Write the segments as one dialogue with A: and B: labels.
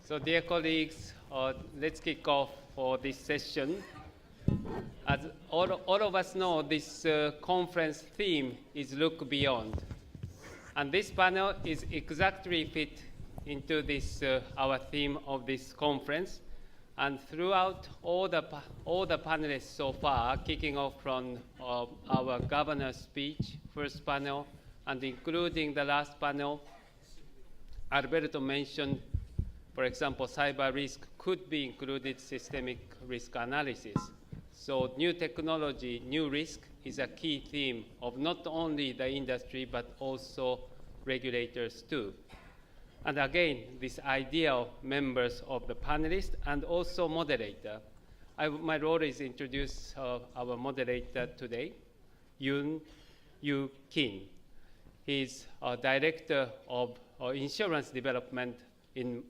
A: So dear colleagues, let's kick off for this session. As all of us know, this conference theme is Look Beyond. And this panel is exactly fit into this our theme of this conference. And throughout all the panelists so far, kicking off from our governor's speech, first panel, and including the last panel, Alberto mentioned, for example, cyber risk could be included systemic risk analysis. So new technology, new risk is a key theme of not only the industry, but also regulators too. And again, this idea of members of the panelists and also moderator. My role is introduce our moderator today, Yoon Yu Kim. He's a director of insurance development in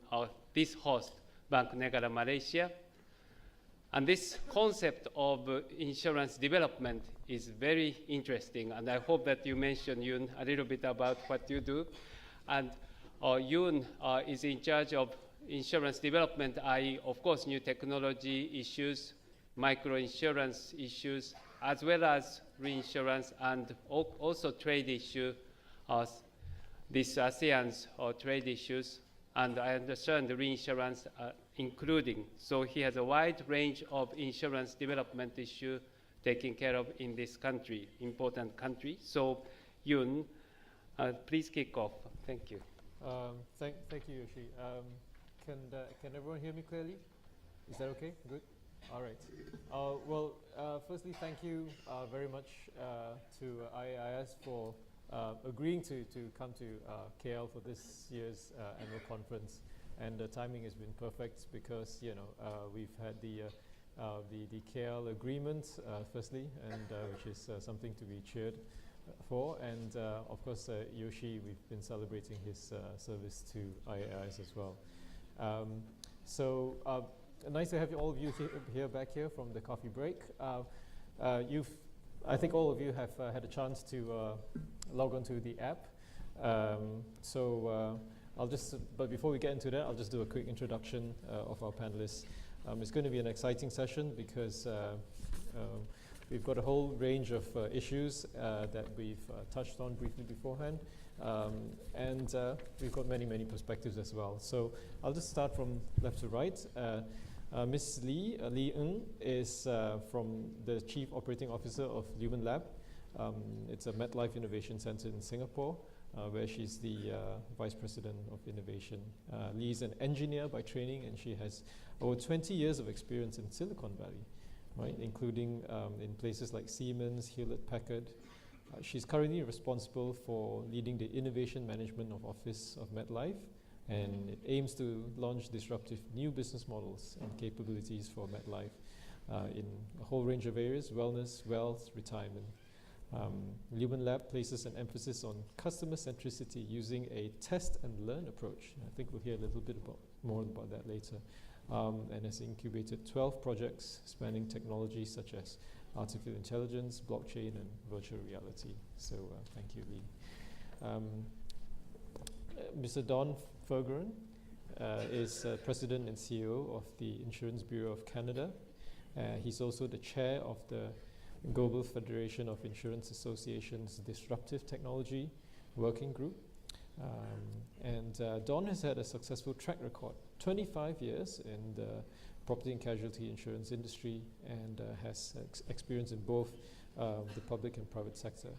A: this host, Bank Negara Malaysia. And this concept of insurance development is very interesting, and I hope that you mention, Yoon, a little bit about what you do. And Yoon is in charge of insurance development, i.e., of course, new technology issues, microinsurance issues, as well as reinsurance and also trade issue, this ASEAN's trade issues, and I understand the reinsurance including. So he has a wide range of insurance development issue taken care of in this country, important country. So Yoon, please kick off. Thank you.
B: Thank you, Yoshi. Can everyone hear me clearly? Is that okay? Good. All right. Firstly, thank you very much to IAIS for agreeing to come to KL for this year's annual conference, and the timing has been perfect because we've had the KL agreement firstly, and which is something to be cheered for, and of course Yoshi, we've been celebrating his service to IAIS as well. Nice to have all of you here back here from the coffee break. I think all of you have had a chance to log onto the app. But before we get into that, I'll just do a quick introduction of our panelists. It's going to be an exciting session because we've got a whole range of issues that we've touched on briefly beforehand. And we've got many, many perspectives as well. So I'll just start from left to right. Ms. Lee Ng is from the Chief Operating Officer of Lumen Lab. It's a MetLife Innovation Center in Singapore, where she's the Vice President of Innovation. Lee's an engineer by training, and she has over 20 years of experience in Silicon Valley, right, including in places like Siemens, Hewlett-Packard. She's currently responsible for leading the innovation management of Office of MetLife, and it aims to launch disruptive new business models and capabilities for MetLife in a whole range of areas: wellness, wealth, retirement. Lumen Lab places an emphasis on customer centricity using a test and learn approach. I think we'll hear a little bit more about that later. And has incubated 12 projects spanning technologies such as artificial intelligence, blockchain, and virtual reality. So thank you, Lee. Mr. Don Ferguson is President and CEO of the Insurance Bureau of Canada. He's also the chair of the Global Federation of Insurance Associations Disruptive Technology Working Group. Don has had a successful track record, 25 years in the property and casualty insurance industry, and has experience in both the public and private sector.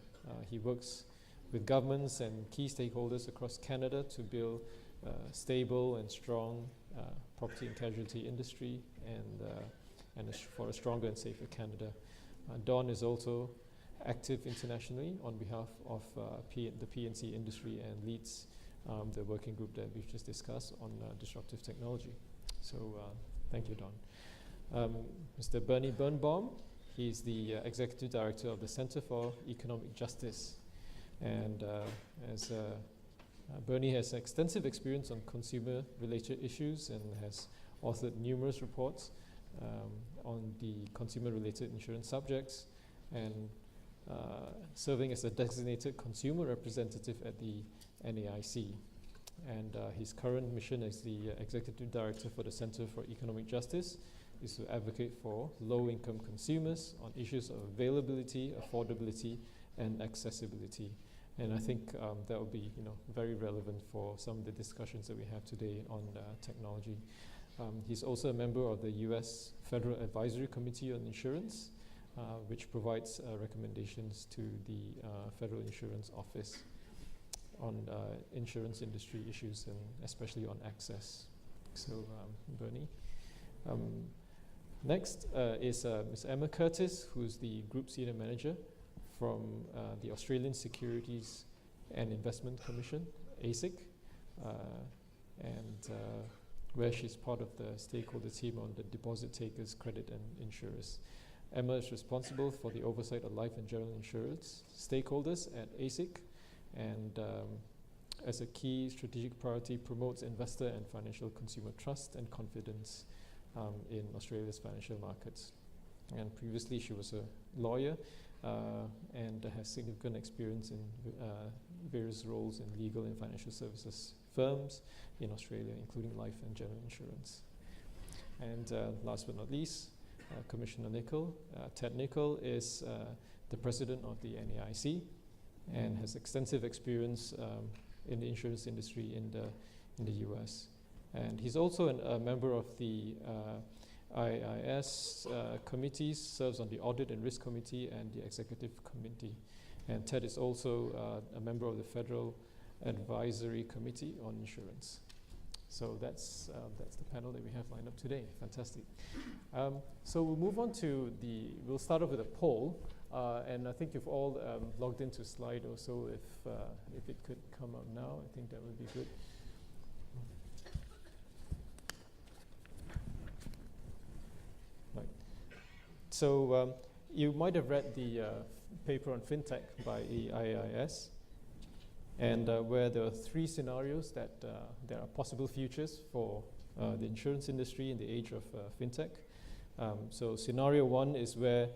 B: He works with governments and key stakeholders across Canada to build stable and strong property and casualty industry, and for a stronger and safer Canada. Don is also active internationally on behalf of the P&C industry and leads the working group that we've just discussed on disruptive technology. So thank you, Don. Mr. Bernie Birnbaum, he's the Executive Director of the Center for Economic Justice. And Bernie has extensive experience on consumer-related issues and has authored numerous reports on the consumer-related insurance subjects, and serving as a designated consumer representative at the NAIC. And his current mission as the Executive Director for the Center for Economic Justice is to advocate for low-income consumers on issues of availability, affordability, and accessibility. And I think that will be, very relevant for some of the discussions that we have today on technology. He's also a member of the U.S. Federal Advisory Committee on Insurance, which provides recommendations to the Federal Insurance Office on insurance industry issues and especially on access. So, Bernie. Next is Ms. Emma Curtis, who's the Group Senior Manager from the Australian Securities and Investment Commission, ASIC, and where she's part of the stakeholder team on the deposit takers, credit and insurers. Emma is responsible for the oversight of life and general insurance stakeholders at ASIC, and as a key strategic priority promotes investor and financial consumer trust and confidence in Australia's financial markets. And previously she was a lawyer and has significant experience in various roles in legal and financial services firms in Australia, including life and general insurance. And last but not least, Commissioner Nicol. Ted Nicol is the president of the NAIC and has extensive experience in the insurance industry in the US. And he's also a member of the IAIS committees, serves on the Audit and Risk Committee and the Executive Committee. And Ted is also a member of the Federal Advisory Committee on Insurance. So that's the panel that we have lined up today. Fantastic. So we'll move on to we'll start off with a poll. And I think you've all logged into Slido, so if it could come up now, I think that would be good. Right. So you might have read the paper on fintech by the IAIS, and where there are 3 scenarios that there are possible futures for the insurance industry in the age of fintech. So scenario 1 is where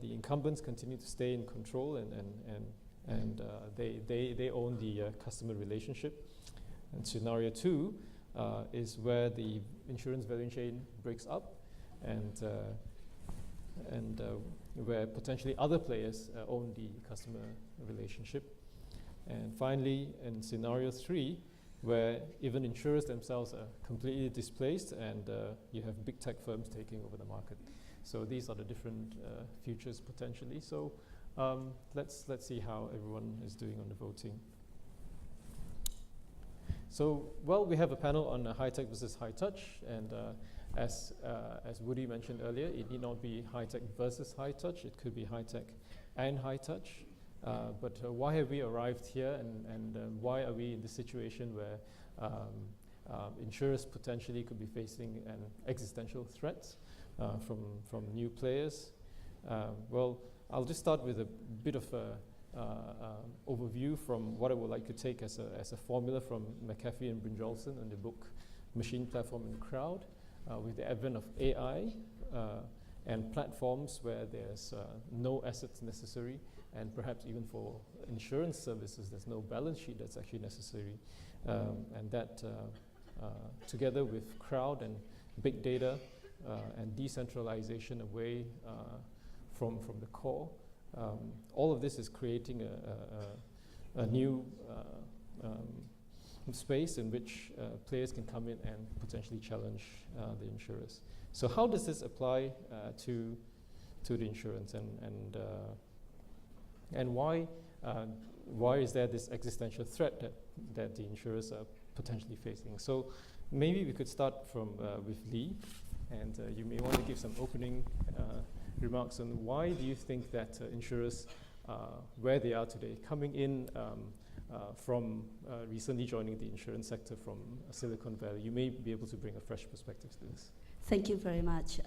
B: the incumbents continue to stay in control and they own the customer relationship. And scenario 2 is where the insurance value chain breaks up and where potentially other players own the customer relationship. And finally, in scenario 3, where even insurers themselves are completely displaced and you have big tech firms taking over the market. So these are the different futures potentially. So let's see how everyone is doing on the voting. So, well, we have a panel on high tech versus high touch, and as Woody mentioned earlier, it need not be high tech versus high touch. It could be high tech and high touch. But why have we arrived here, and why are we in this situation where insurers potentially could be facing an existential threat from new players? Well, I'll just start with a bit of a overview from what I would like to take as a formula from McAfee and Brynjolfsson in the book Machine Platform and Crowd. With the advent of AI and platforms where there's no assets necessary, and perhaps even for insurance services, there's no balance sheet that's actually necessary. And that together with crowd and big data and decentralization away from the core, all of this is creating a new space in which players can come in and potentially challenge the insurers. So how does this apply to the insurance, and why is there this existential threat that the insurers are potentially facing? So maybe we could start with Lee, and you may want to give some opening remarks on why do you think that insurers, where they are today, coming in from recently joining the insurance sector from Silicon Valley, you may be able to bring a fresh perspective to this.
C: Thank you very much.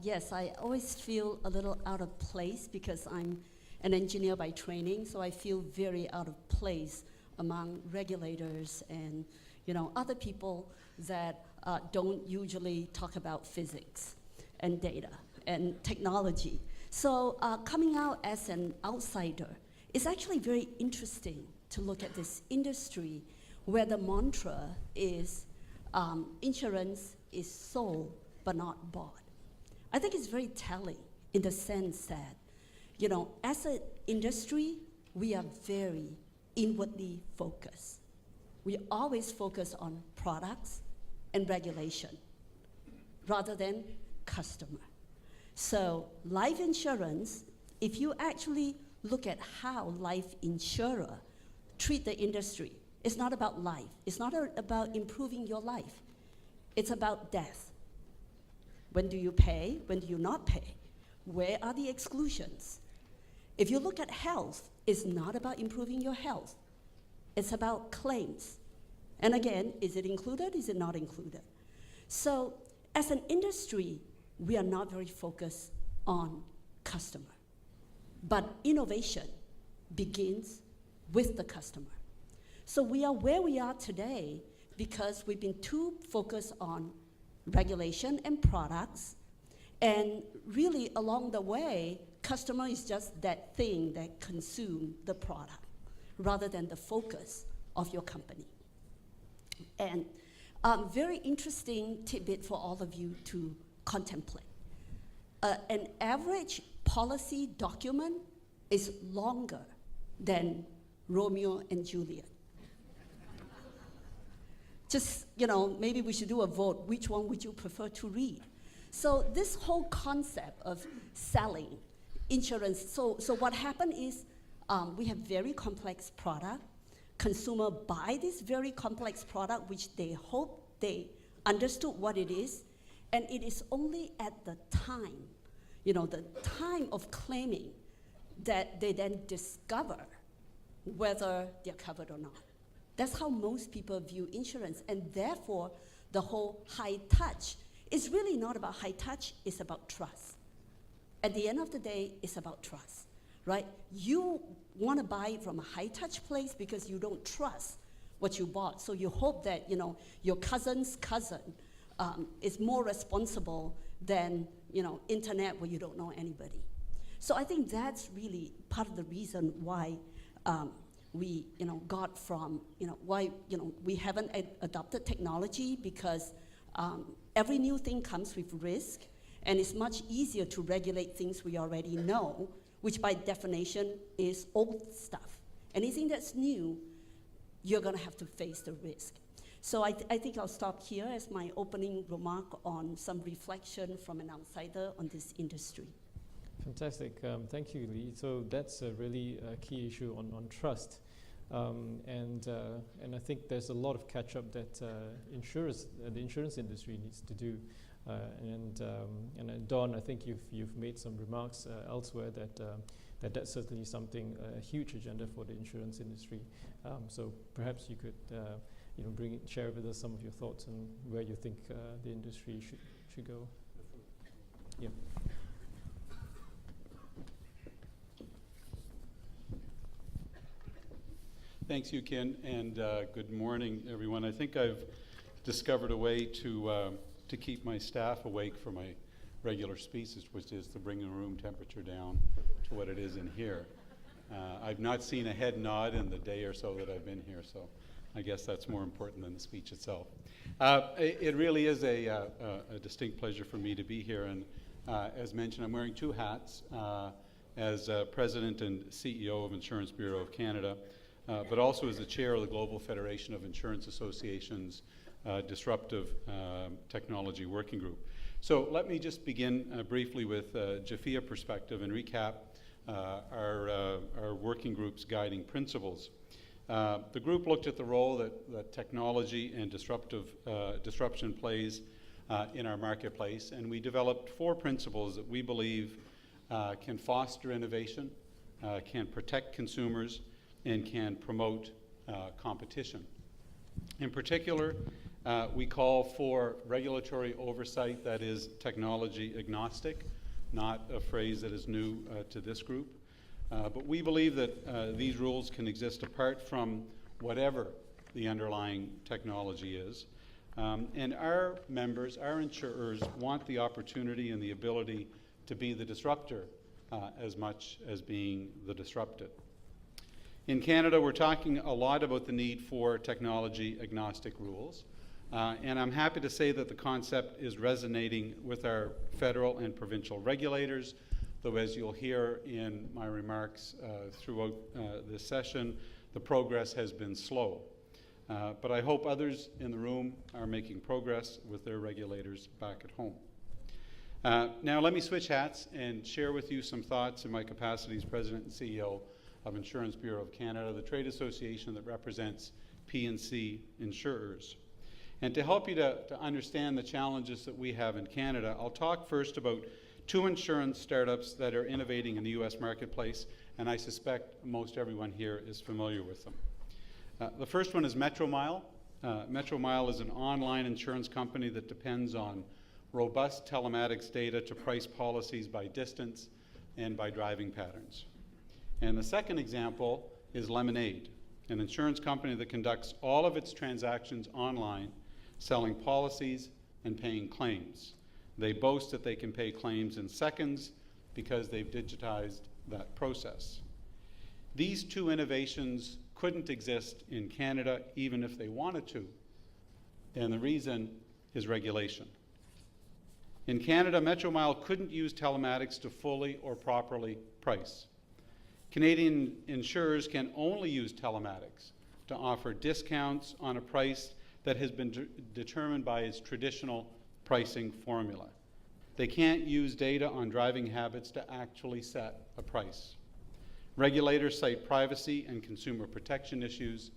C: Yes, I always feel a little out of place because I'm an engineer by training, so I feel very out of place among regulators and other people that don't usually talk about physics and data and technology. So coming out as an outsider, it's actually very interesting to look at this industry where the mantra is insurance is sold but not bought. I think it's very telling in the sense that, you know, as an industry, we are very inwardly focused. We always focus on products and regulation rather than customer. So life insurance, if you actually look at how life insurer treat the industry, it's not about life. It's not about improving your life. It's about death. When do you pay? When do you not pay? Where are the exclusions? If you look at health, it's not about improving your health. It's about claims. And again, is it included? Is it not included? So as an industry, we are not very focused on customer. But innovation begins with the customer. So we are where we are today because we've been too focused on regulation and products, and really along the way, customer is just that thing that consume the product rather than the focus of your company. And very interesting tidbit for all of you to contemplate. An average policy document is longer than Romeo and Juliet. Just, you know, maybe we should do a vote. Which one would you prefer to read? So this whole concept of selling insurance, so what happened is we have very complex product. Consumer buy this very complex product, which they hope they understood what it is, and it is only at the time, you know, the time of claiming that they then discover whether they're covered or not. That's how most people view insurance, and therefore the whole high touch is really not about high touch, it's about trust. At the end of the day, it's about trust, right? You want to buy from a high touch place because you don't trust what you bought, so you hope that, you know, your cousin's cousin is more responsible than, you know, internet where you don't know anybody. So I think that's really part of the reason why we, you know, got from, you know, why, you know, we haven't adopted technology because every new thing comes with risk, and it's much easier to regulate things we already know, which by definition is old stuff. Anything that's new, you're gonna have to face the risk. So I think I'll stop here as my opening remark on some reflection from an outsider on this industry.
B: Fantastic. Thank you, Lee. So that's a really key issue on trust. And I think there's a lot of catch-up that the insurance industry needs to do. And Don, I think you've made some remarks elsewhere that that's certainly something, a huge agenda for the insurance industry. So perhaps you could you know, share with us some of your thoughts on where you think the industry should go. Yeah.
D: Thanks, Ken, and good morning, everyone. I think I've discovered a way to keep my staff awake for my regular speeches, which is to bring the room temperature down to what it is in here. I've not seen a head nod in the day or so that I've been here, so I guess that's more important than the speech itself. It really is a distinct pleasure for me to be here, and as mentioned, I'm wearing two hats as President and CEO of Insurance Bureau of Canada, but also as the chair of the Global Federation of Insurance Associations Disruptive Technology Working Group. So let me just begin briefly with JAFIA perspective and recap our working group's guiding principles. The group looked at the role that technology and disruption plays in our marketplace, and we developed 4 principles that we believe can foster innovation, can protect consumers, and can promote competition. In particular, we call for regulatory oversight that is technology agnostic, not a phrase that is new to this group. But we believe that these rules can exist apart from whatever the underlying technology is. And our members, our insurers, want the opportunity and the ability to be the disruptor as much as being the disrupted. In Canada, we're talking a lot about the need for technology-agnostic rules. And I'm happy to say that the concept is resonating with our federal and provincial regulators, though as you'll hear in my remarks throughout this session, the progress has been slow. But I hope others in the room are making progress with their regulators back at home. Now let me switch hats and share with you some thoughts in my capacity as President and CEO of Insurance Bureau of Canada, the trade association that represents P&C insurers. And to help you to understand the challenges that we have in Canada, I'll talk first about two insurance startups that are innovating in the US marketplace, and I suspect most everyone here is familiar with them. The first one is Metromile. Metromile is an online insurance company that depends on robust telematics data to price policies by distance and by driving patterns. And the second example is Lemonade, an insurance company that conducts all of its transactions online, selling policies and paying claims. They boast that they can pay claims in seconds because they've digitized that process. These two innovations couldn't exist in Canada even if they wanted to, and the reason is regulation. In Canada, Metromile couldn't use telematics to fully or properly price. Canadian insurers can only use telematics to offer discounts on a price that has been determined by its traditional pricing formula. They can't use data on driving habits to actually set a price. Regulators cite privacy and consumer protection issues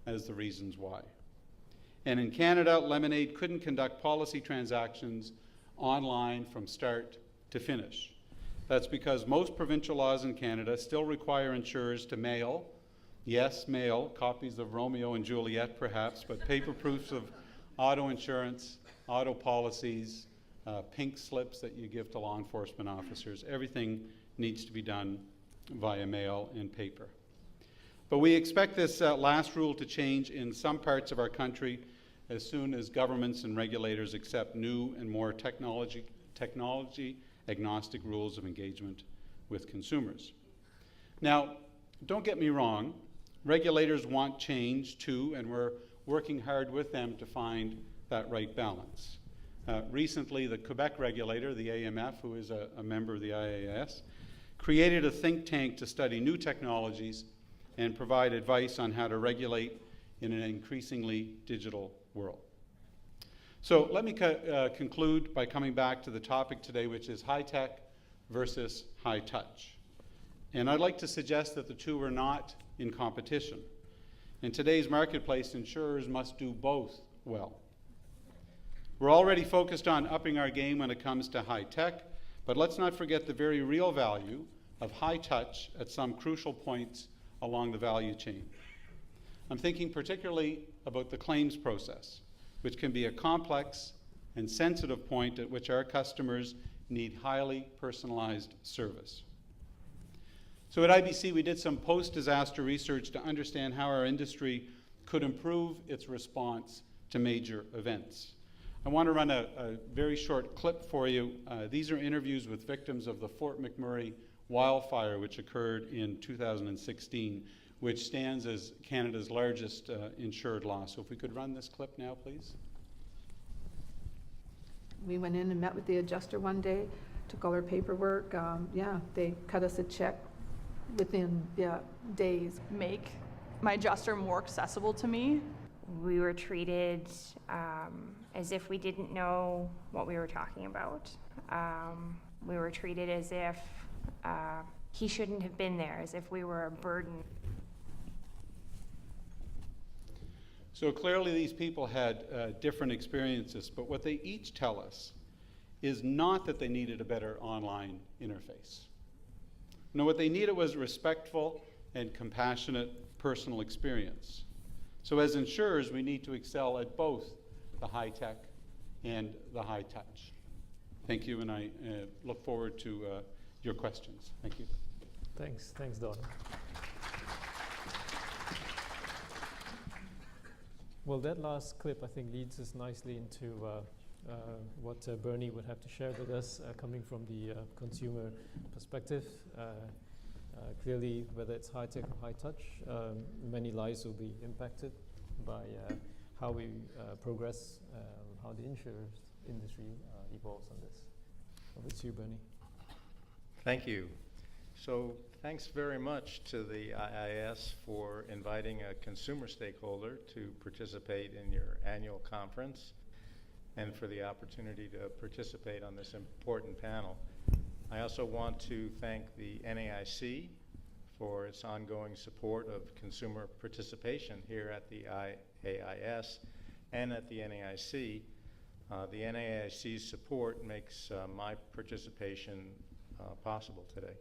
D: as the reasons why. And in Canada, Lemonade couldn't conduct policy transactions online from start to finish. That's because most provincial laws in Canada still require insurers to mail, yes, mail, copies of Romeo and Juliet perhaps, but paper proofs of auto insurance, auto policies, pink slips that you give to law enforcement officers. Everything needs to be done via mail and paper. But we expect this last rule to change in some parts of our country as soon as governments and regulators accept new and more technology-agnostic rules of engagement with consumers. Now, don't get me wrong, regulators want change too, and we're working hard with them to find that right balance. Recently, the Quebec regulator, the AMF, who is a member of the IAIS, created a think tank to study new technologies and provide advice on how to regulate in an increasingly digital world. So let me conclude by coming back to the topic today, which is high tech versus high touch. And I'd like to suggest that the two are not in competition. In today's marketplace, insurers must do both well. We're already focused on upping our game when it comes to high tech, but let's not forget the very real value of high touch at some crucial points along the value chain. I'm thinking particularly about the claims process, which can be a complex and sensitive point at which our customers need highly personalized service. So at IBC, we did some post-disaster research to understand how our industry could improve its response to major events. I want to run a very short clip for you. These are interviews with victims of the Fort McMurray wildfire, which occurred in 2016, which stands as Canada's largest insured loss. So if we could run this clip now, please.
E: We went in and met with the adjuster one day, took all our paperwork. They cut us a check within days.
F: Make my adjuster more accessible to me.
G: We were treated as if we didn't know what we were talking about. We were treated as if he shouldn't have been there, as if we were a burden.
D: So clearly these people had different experiences, but what they each tell us is not that they needed a better online interface. No, what they needed was respectful and compassionate personal experience. So as insurers, we need to excel at both the high tech and the high touch. Thank you, and I look forward to your questions. Thank you.
B: Thanks, Don. Well, that last clip, I think, leads us nicely into what Bernie would have to share with us, coming from the consumer perspective. Clearly, whether it's high tech or high touch, many lives will be impacted by how we progress, how the insurance industry evolves on this. Over to you, Bernie.
H: Thank you. So thanks very much to the IAIS for inviting a consumer stakeholder to participate in your annual conference and for the opportunity to participate on this important panel. I also want to thank the NAIC for its ongoing support of consumer participation here at the IAIS and at the NAIC. The NAIC's support makes my participation possible today.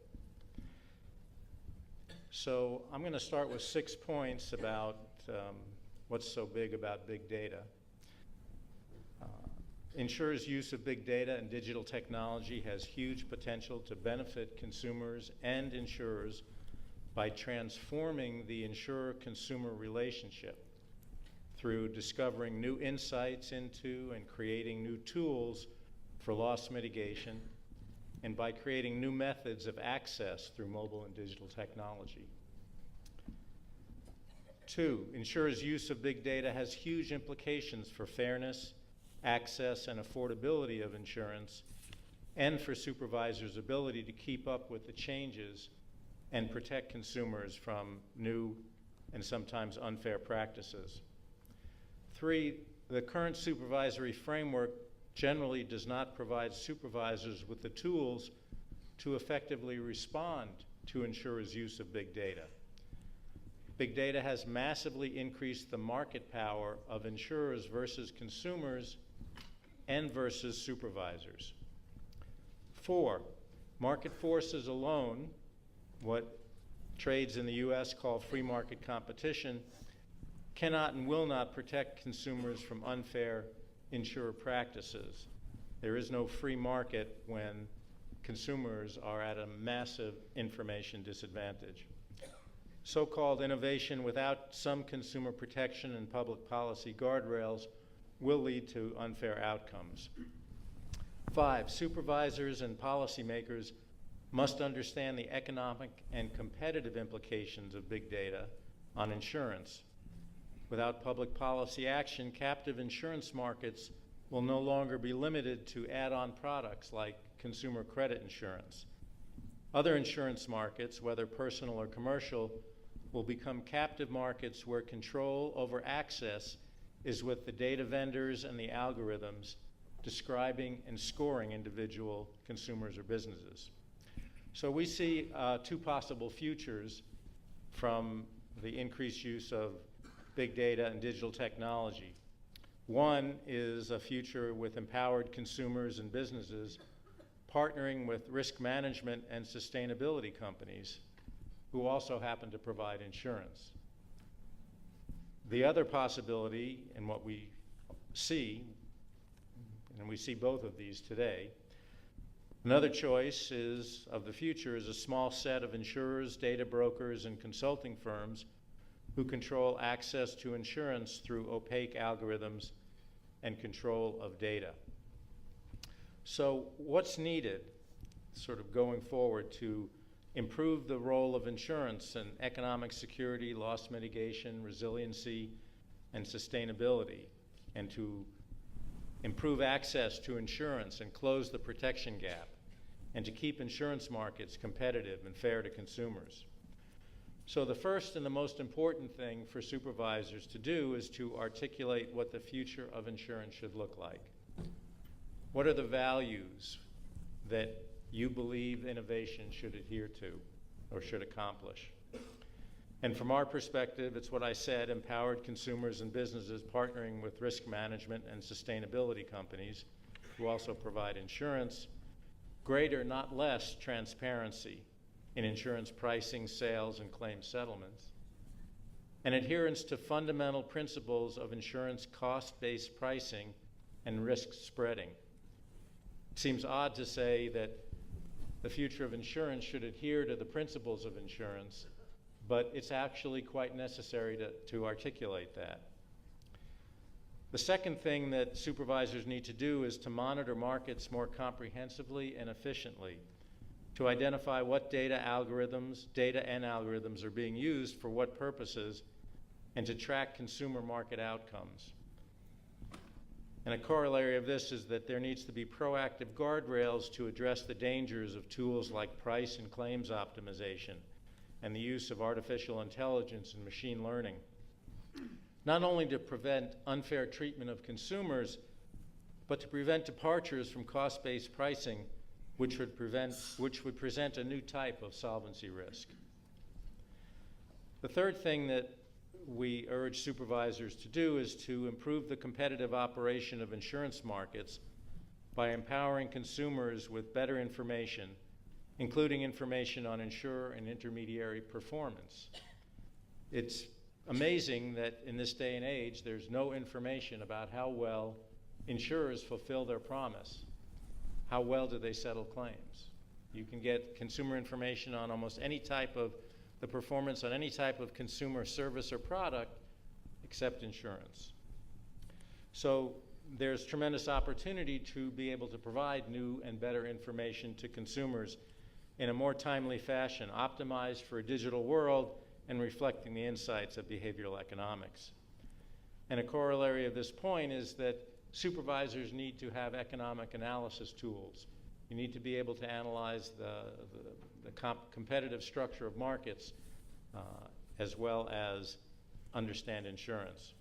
H: So I'm going to start with 6 points about what's so big about big data. Insurers' use of big data and digital technology has huge potential to benefit consumers and insurers by transforming the insurer-consumer relationship through discovering new insights into and creating new tools for loss mitigation, and by creating new methods of access through mobile and digital technology. 2, insurers' use of big data has huge implications for fairness, access, and affordability of insurance, and for supervisors' ability to keep up with the changes and protect consumers from new and sometimes unfair practices. 3, the current supervisory framework generally does not provide supervisors with the tools to effectively respond to insurers' use of big data. Big data has massively increased the market power of insurers versus consumers and versus supervisors. 4, market forces alone, what trades in the US call free market competition, cannot and will not protect consumers from unfair insurer practices. There is no free market when consumers are at a massive information disadvantage. So-called innovation without some consumer protection and public policy guardrails will lead to unfair outcomes. 5, supervisors and policymakers must understand the economic and competitive implications of big data on insurance. Without public policy action, captive insurance markets will no longer be limited to add-on products like consumer credit insurance. Other insurance markets, whether personal or commercial, will become captive markets where control over access is with the data vendors and the algorithms describing and scoring individual consumers or businesses. So we see 2 possible futures from the increased use of big data and digital technology. One is a future with empowered consumers and businesses partnering with risk management and sustainability companies who also happen to provide insurance. The other possibility, and what we see, and we see both of these today, another choice of the future is a small set of insurers, data brokers, and consulting firms who control access to insurance through opaque algorithms and control of data. So what's needed, sort of going forward, to improve the role of insurance in economic security, loss mitigation, resiliency, and sustainability, and to improve access to insurance and close the protection gap, and to keep insurance markets competitive and fair to consumers? So the first and the most important thing for supervisors to do is to articulate what the future of insurance should look like. What are the values that you believe innovation should adhere to or should accomplish? And from our perspective, it's what I said: empowered consumers and businesses partnering with risk management and sustainability companies who also provide insurance, greater, not less, transparency in insurance pricing, sales, and claim settlements, and adherence to fundamental principles of insurance cost-based pricing and risk spreading. It seems odd to say that the future of insurance should adhere to the principles of insurance, but it's actually quite necessary to articulate that. The second thing that supervisors need to do is to monitor markets more comprehensively and efficiently, to identify what data and algorithms are being used for what purposes, and to track consumer market outcomes. And a corollary of this is that there needs to be proactive guardrails to address the dangers of tools like price and claims optimization and the use of artificial intelligence and machine learning, not only to prevent unfair treatment of consumers, but to prevent departures from cost-based pricing, which would present a new type of solvency risk. The third thing that we urge supervisors to do is to improve the competitive operation of insurance markets by empowering consumers with better information, including information on insurer and intermediary performance. It's amazing that in this day and age, there's no information about how well insurers fulfill their promise. How well do they settle claims? You can get consumer information on almost any type of the performance on any type of consumer service or product except insurance. So there's tremendous opportunity to be able to provide new and better information to consumers in a more timely fashion, optimized for a digital world and reflecting the insights of behavioral economics. And a corollary of this point is that supervisors need to have economic analysis tools. You need to be able to analyze the competitive structure of markets as well as understand insurance.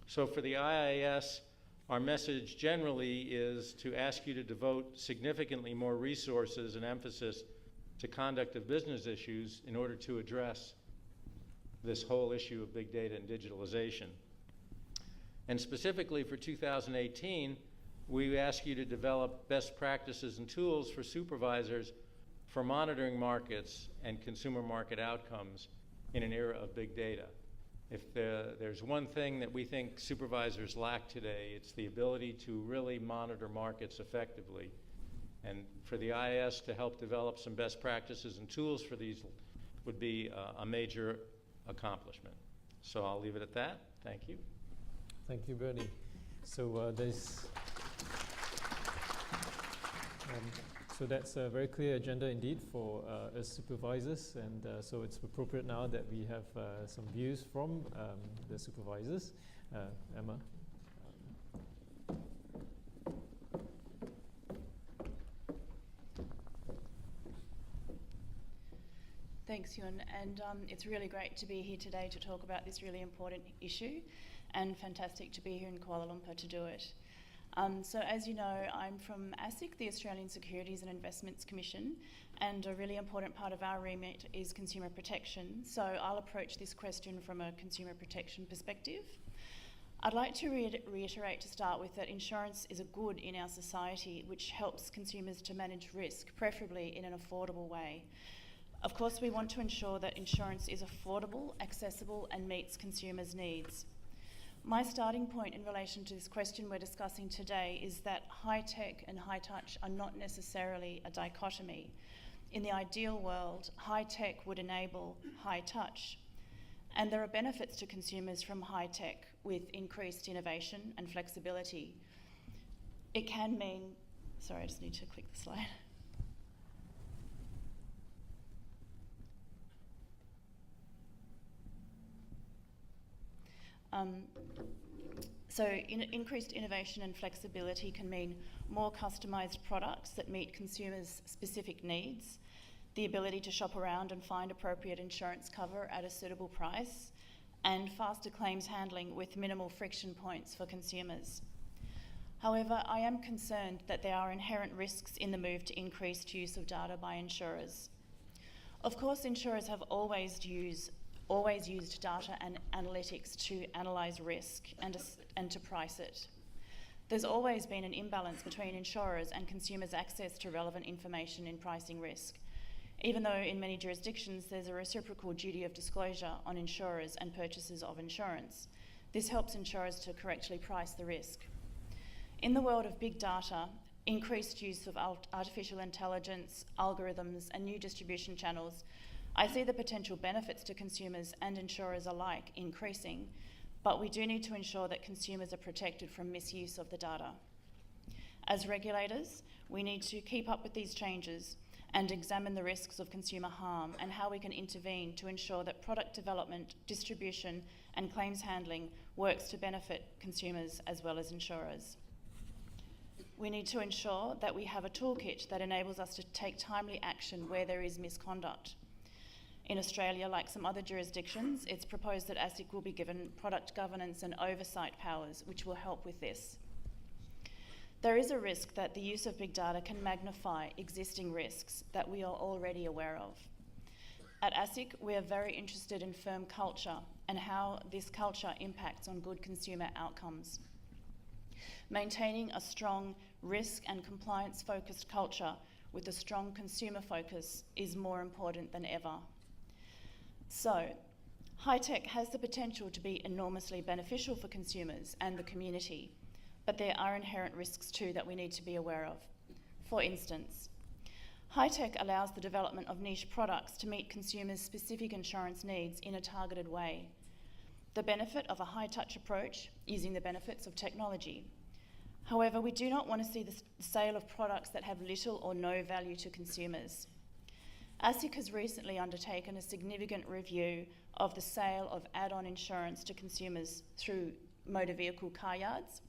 H: So for the IAIS, our message generally is to ask you to devote significantly more resources and emphasis to conduct of business issues in order to address this whole issue of big data and digitalization. And specifically for 2018, we ask you to develop best practices and tools for supervisors for monitoring markets and consumer market outcomes in an era of big data. If there's one thing that we think supervisors lack today, it's the ability to really monitor markets effectively. And for the IAIS to help develop some best practices and tools for these would be a major accomplishment. So I'll leave it at that. Thank you.
B: Thank you, Bernie. So so that's a very clear agenda indeed for us supervisors, and so it's appropriate now that we have some views from the supervisors. Emma.
I: Thanks, Yun, and it's really great to be here today to talk about this really important issue, and fantastic to be here in Kuala Lumpur to do it. So as you know, I'm from ASIC, the Australian Securities and Investments Commission, and a really important part of our remit is consumer protection. So I'll approach this question from a consumer protection perspective. I'd like to reiterate to start with that insurance is a good in our society which helps consumers to manage risk, preferably in an affordable way. Of course, we want to ensure that insurance is affordable, accessible, and meets consumers' needs. My starting point in relation to this question we're discussing today is that high-tech and high-touch are not necessarily a dichotomy. In the ideal world, high-tech would enable high-touch. And there are benefits to consumers from high-tech with increased innovation and flexibility. It can mean, sorry, I just need to click the slide. Increased innovation and flexibility can mean more customised products that meet consumers' specific needs, the ability to shop around and find appropriate insurance cover at a suitable price, and faster claims handling with minimal friction points for consumers. However, I am concerned that there are inherent risks in the move to increased use of data by insurers. Of course, insurers have always used data and analytics to analyse risk and to price it. There's always been an imbalance between insurers and consumers' access to relevant information in pricing risk, even though in many jurisdictions there's a reciprocal duty of disclosure on insurers and purchasers of insurance. This helps insurers to correctly price the risk. In the world of big data, increased use of artificial intelligence, algorithms, and new distribution channels, I see the potential benefits to consumers and insurers alike increasing, but we do need to ensure that consumers are protected from misuse of the data. As regulators, we need to keep up with these changes and examine the risks of consumer harm and how we can intervene to ensure that product development, distribution and claims handling works to benefit consumers as well as insurers. We need to ensure that we have a toolkit that enables us to take timely action where there is misconduct. In Australia, like some other jurisdictions, it's proposed that ASIC will be given product governance and oversight powers, which will help with this. There is a risk that the use of big data can magnify existing risks that we are already aware of. At ASIC, we are very interested in firm culture and how this culture impacts on good consumer outcomes. Maintaining a strong risk and compliance-focused culture with a strong consumer focus is more important than ever. So, high tech has the potential to be enormously beneficial for consumers and the community, but there are inherent risks too that we need to be aware of. For instance, high tech allows the development of niche products to meet consumers' specific insurance needs in a targeted way. The benefit of a high-touch approach using the benefits of technology. However, we do not want to see the sale of products that have little or no value to consumers. ASIC has recently undertaken a significant review of the sale of add-on insurance to consumers through motor vehicle car yards,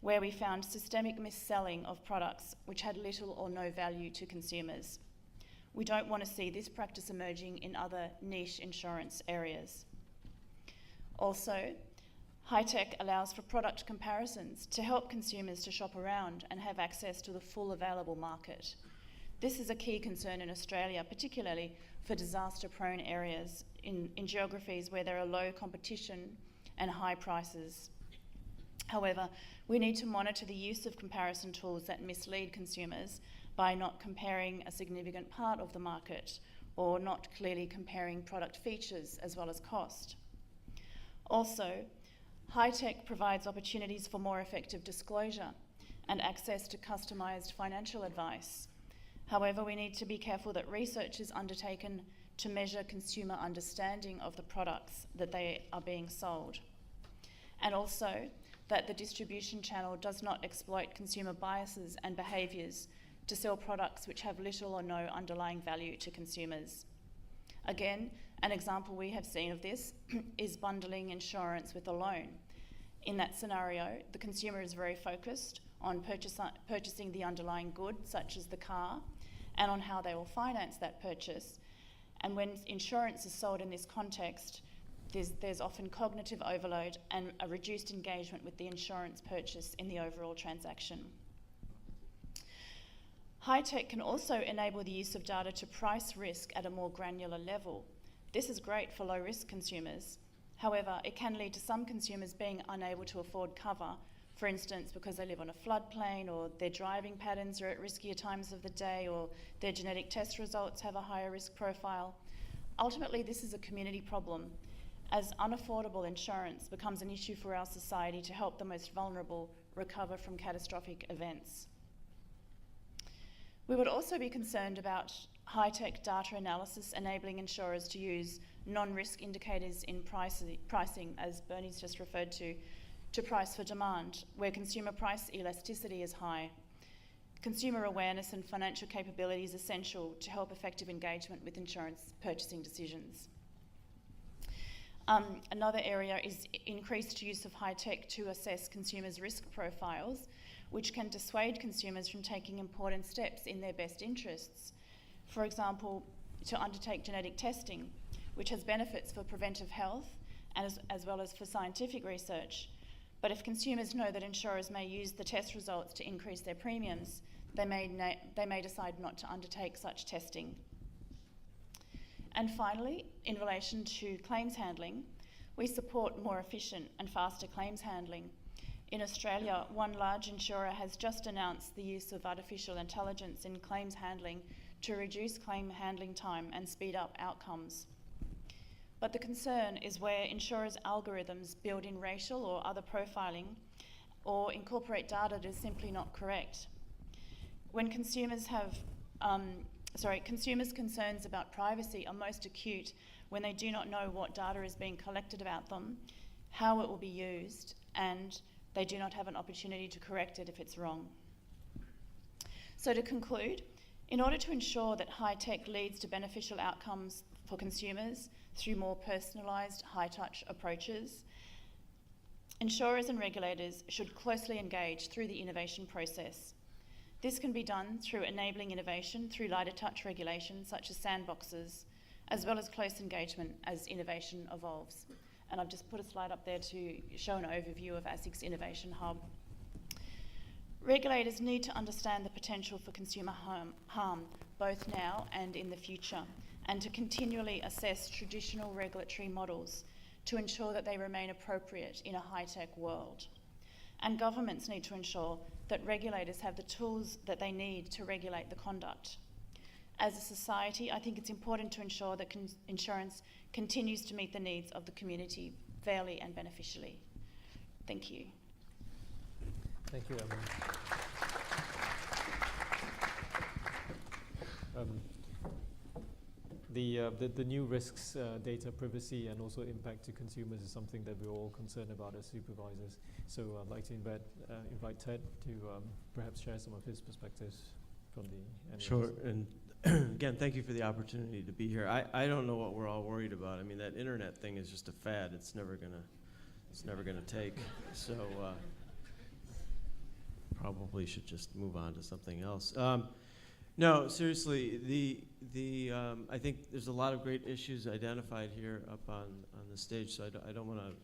I: where we found systemic mis-selling of products which had little or no value to consumers. We don't want to see this practice emerging in other niche insurance areas. Also, high tech allows for product comparisons to help consumers to shop around and have access to the full available market. This is a key concern in Australia, particularly for disaster-prone areas in geographies where there are low competition and high prices. However, we need to monitor the use of comparison tools that mislead consumers by not comparing a significant part of the market or not clearly comparing product features as well as cost. Also, high tech provides opportunities for more effective disclosure and access to customised financial advice. However, we need to be careful that research is undertaken to measure consumer understanding of the products that they are being sold. And also, that the distribution channel does not exploit consumer biases and behaviours to sell products which have little or no underlying value to consumers. Again, an example we have seen of this is bundling insurance with a loan. In that scenario, the consumer is very focused on purchasing the underlying good, such as the car, and on how they will finance that purchase. And when insurance is sold in this context, there's often cognitive overload and a reduced engagement with the insurance purchase in the overall transaction. High tech can also enable the use of data to price risk at a more granular level. This is great for low-risk consumers. However, it can lead to some consumers being unable to afford cover, for instance, because they live on a floodplain, or their driving patterns are at riskier times of the day, or their genetic test results have a higher risk profile. Ultimately, this is a community problem, as unaffordable insurance becomes an issue for our society to help the most vulnerable recover from catastrophic events. We would also be concerned about high-tech data analysis enabling insurers to use non-risk indicators in pricing, as Bernie's just referred to price for demand, where consumer price elasticity is high. Consumer awareness and financial capability is essential to help effective engagement with insurance purchasing decisions. Another area is increased use of high tech to assess consumers' risk profiles, which can dissuade consumers from taking important steps in their best interests. For example, to undertake genetic testing, which has benefits for preventive health and as well as for scientific research. But if consumers know that insurers may use the test results to increase their premiums, they may decide not to undertake such testing. And finally, in relation to claims handling, we support more efficient and faster claims handling. In Australia, one large insurer has just announced the use of artificial intelligence in claims handling to reduce claim handling time and speed up outcomes. But the concern is where insurers' algorithms build in racial or other profiling or incorporate data that is simply not correct. When consumers concerns about privacy are most acute when they do not know what data is being collected about them, how it will be used, and they do not have an opportunity to correct it if it's wrong. So to conclude, In order to ensure that high tech leads to beneficial outcomes for consumers through more personalised, high-touch approaches, insurers and regulators should closely engage through the innovation process. This can be done through enabling innovation through lighter touch regulations such as sandboxes, as well as close engagement as innovation evolves. And I've just put a slide up there to show an overview of ASIC's Innovation Hub. Regulators need to understand the potential for consumer harm both now and in the future, and to continually assess traditional regulatory models to ensure that they remain appropriate in a high-tech world. And governments need to ensure that regulators have the tools that they need to regulate the conduct. As a society, I think it's important to ensure that insurance continues to meet the needs of the community fairly and beneficially. Thank you.
B: Thank you, Emma. The new risks, data privacy, and also impact to consumers is something that we're all concerned about as supervisors. So I'd like to invite Ted to perhaps share some of his perspectives from the NAIS.
J: Sure, and again, thank you for the opportunity to be here. I don't know what we're all worried about. I mean, that internet thing is just a fad. It's never gonna take. So probably should just move on to something else. No, seriously, I think there's a lot of great issues identified here up on the stage, so I don't want to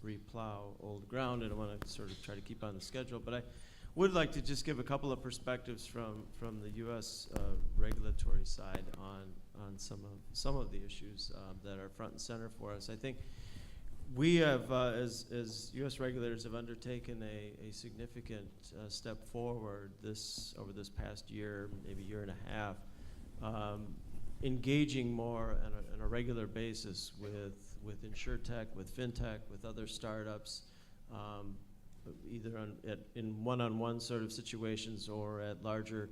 J: replow old ground. I don't want to sort of try to keep on the schedule, but I would like to just give a couple of perspectives from the U.S. Regulatory side on some of the issues that are front and center for us. I think we have, as U.S. regulators, have undertaken a significant step forward over this past year, maybe year and a half, engaging more on a regular basis with InsurTech, with FinTech, with other startups, either in one-on-one sort of situations or at larger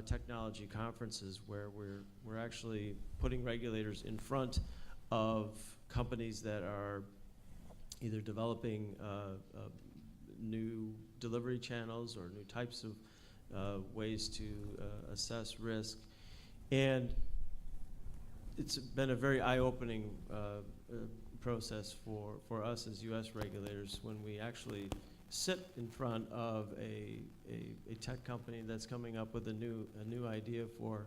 J: technology conferences where we're actually putting regulators in front of companies that are either developing new delivery channels or new types of ways to assess risk. And it's been a very eye-opening process for us as U.S. regulators when we actually sit in front of a tech company that's coming up with a new idea for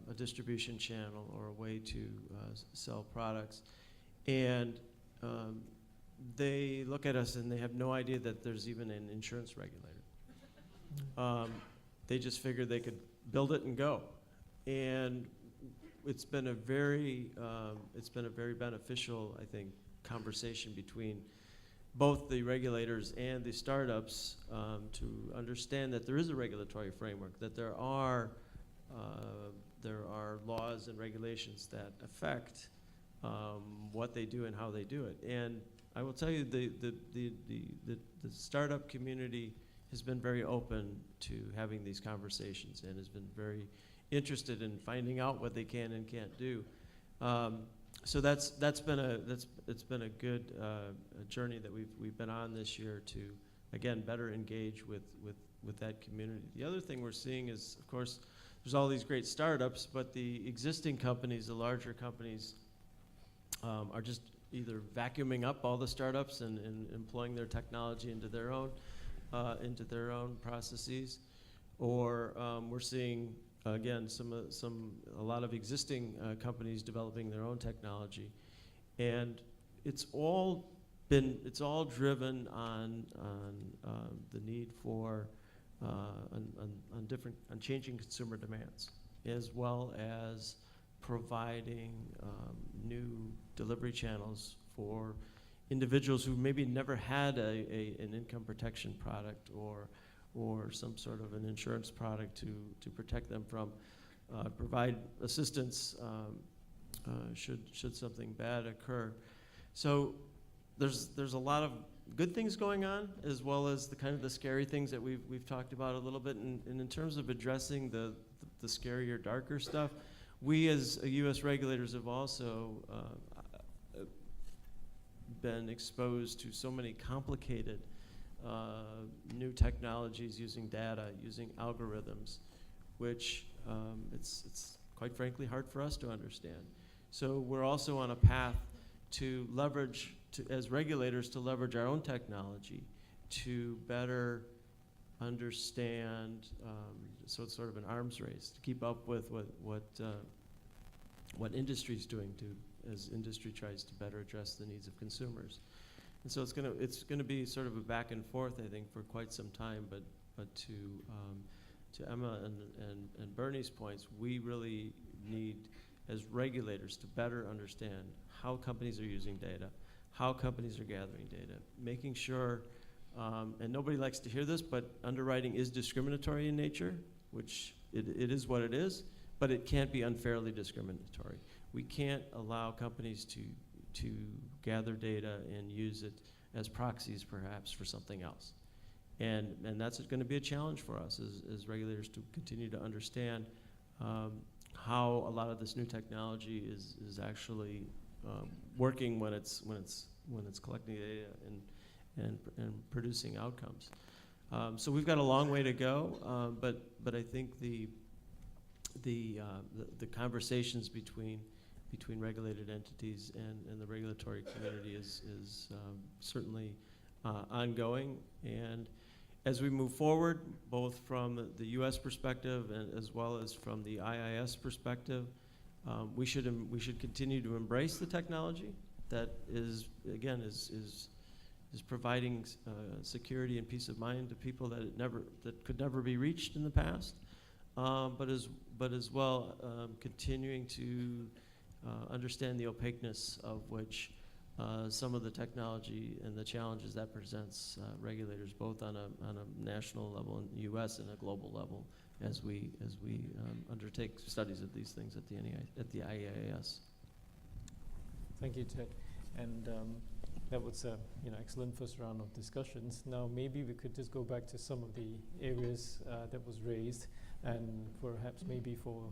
J: a distribution channel or a way to sell products. And they look at us and they have no idea that there's even an insurance regulator. They just figured they could build it and go. And it's been a very beneficial, I think, conversation between both the regulators and the startups to understand that there is a regulatory framework, that there are laws and regulations that affect what they do and how they do it. And I will tell you, the startup community has been very open to having these conversations and has been very interested in finding out what they can and can't do. So it's been a good journey that we've been on this year to, again, better engage with that community. The other thing we're seeing is, of course, there's all these great startups, but the existing companies, the larger companies, are just either vacuuming up all the startups and employing their technology into their own processes, or we're seeing again a lot of existing companies developing their own technology, and it's all driven on the need for on changing consumer demands, as well as providing new delivery channels for individuals who maybe never had an income protection product or some sort of an insurance product to protect them from, provide assistance should something bad occur. So there's a lot of good things going on, as well as the kind of the scary things that we've talked about a little bit. And in terms of addressing the scarier, darker stuff, we as U.S. regulators have also been exposed to so many complicated new technologies using data, using algorithms, which it's quite frankly hard for us to understand. So we're also on a path to leverage, as regulators, to leverage our own technology to better understand, so it's sort of an arms race to keep up with what industry's doing as industry tries to better address the needs of consumers. And so it's gonna be sort of a back and forth, I think, for quite some time. But to Emma and Bernie's points, we really need, as regulators, to better understand how companies are using data, how companies are gathering data, making sure, and nobody likes to hear this, but underwriting is discriminatory in nature, which it is what it is, but it can't be unfairly discriminatory. We can't allow companies to gather data and use it as proxies, perhaps, for something else. And that's going to be a challenge for us as regulators to continue to understand how a lot of this new technology is actually working when it's collecting data and producing outcomes. So we've got a long way to go, but I think the conversations between regulated entities and the regulatory community is certainly ongoing. And as we move forward, both from the U.S. perspective and as well as from the IAIS perspective, we should continue to embrace the technology that is providing security and peace of mind to people that could never be reached in the past, but as well continuing to understand the opaqueness of which some of the technology and the challenges that presents regulators, both on a national level in the U.S. and a global level, as we undertake studies of these things at the IAIS.
B: Thank you, Ted. And that was excellent first round of discussions. Now maybe we could just go back to some of the areas that was raised, and perhaps maybe for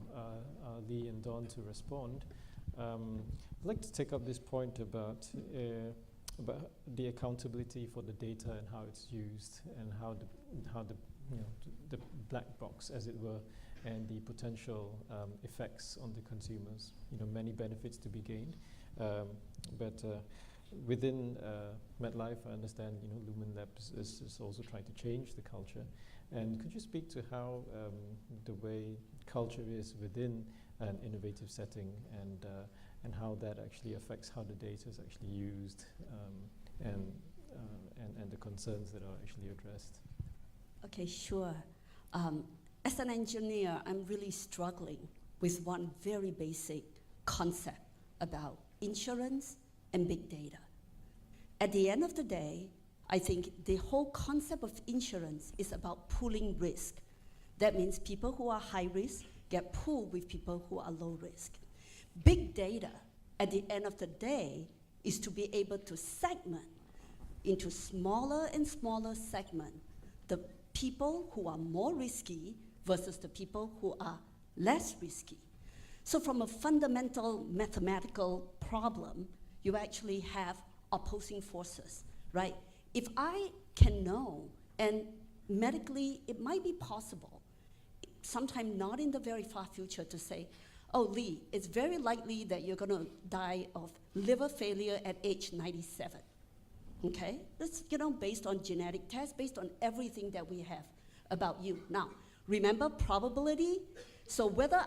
B: Lee and Don to respond. I'd like to take up this point about the accountability for the data and how it's used, and how the black box, as it were, and the potential effects on the consumers. Many benefits to be gained, but within MetLife, I understand Lumen Labs is also trying to change the culture. And could you speak to how the way culture is within an innovative setting, and how that actually affects how the data is actually used, and the concerns that are actually addressed?
C: Okay, sure. As an engineer, I'm really struggling with one very basic concept about insurance and big data. At the end of the day, I think the whole concept of insurance is about pooling risk. That means people who are high risk get pooled with people who are low risk. Big data, at the end of the day, is to be able to segment into smaller and smaller segments the people who are more risky versus the people who are less risky. So from a fundamental mathematical problem, you actually have opposing forces, right? If I can know, and medically it might be possible, sometime not in the very far future, to say, oh, Lee, it's very likely that you're going to die of liver failure at age 97. Okay? That's based on genetic tests, based on everything that we have about you. Now, remember probability? So whether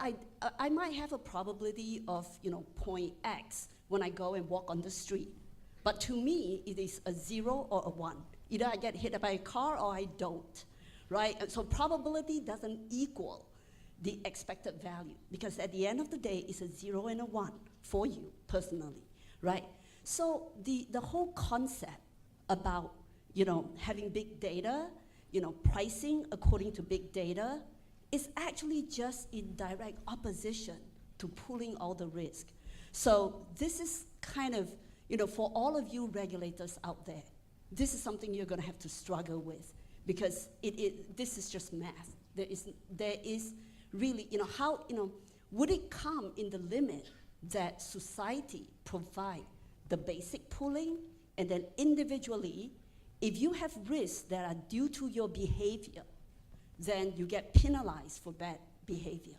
C: I might have a probability of point X when I go and walk on the street. But to me, it is a 0 or a 1. Either I get hit by a car or I don't, right? And so probability doesn't equal the expected value, because at the end of the day, it's a 0 and a 1 for you personally, right? So the whole concept about having big data, pricing according to big data, is actually just in direct opposition to pooling all the risk. So this is kind of, for all of you regulators out there, this is something you're going to have to struggle with, because this is just math. There is really, would it come in the limit that society provide the basic pooling, and then individually, If you have risks that are due to your behavior, then you get penalized for bad behavior.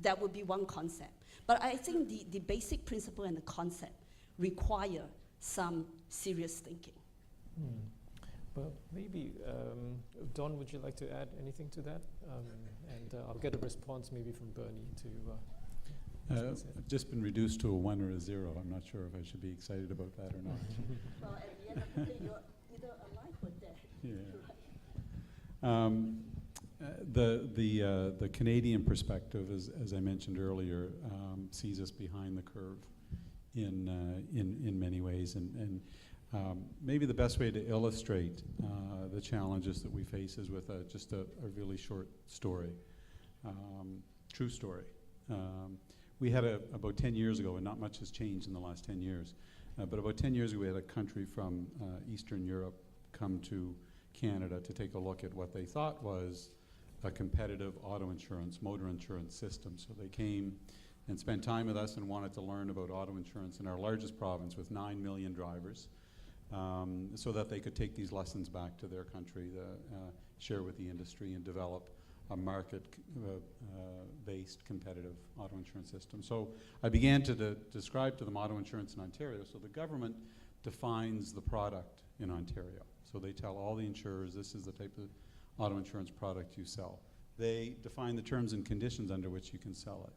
C: That would be one concept. But I think the basic principle and the concept require some serious thinking.
B: Well, maybe, Don, would you like to add anything to that? And I'll get a response maybe from Bernie to
D: I've just been reduced to a 1 or a 0. I'm not sure if I should be excited about that or not.
C: Well, at the end of the day, you're either alive or dead.
D: Yeah. The Canadian perspective, as I mentioned earlier, sees us behind the curve in many ways, and maybe the best way to illustrate the challenges that we face is with just a really short story, true story. We had about 10 years ago, and not much has changed in the last 10 years, but about 10 years ago we had a country from Eastern Europe come to Canada to take a look at what they thought was a competitive auto insurance, motor insurance system. So they came and spent time with us and wanted to learn about auto insurance in our largest province with 9 million drivers, so that they could take these lessons back to their country, share with the industry, and develop a market-based competitive auto insurance system. So I began to describe to them auto insurance in Ontario. So the government defines the product in Ontario. So they tell all the insurers, this is the type of auto insurance product you sell. They define the terms and conditions under which you can sell it.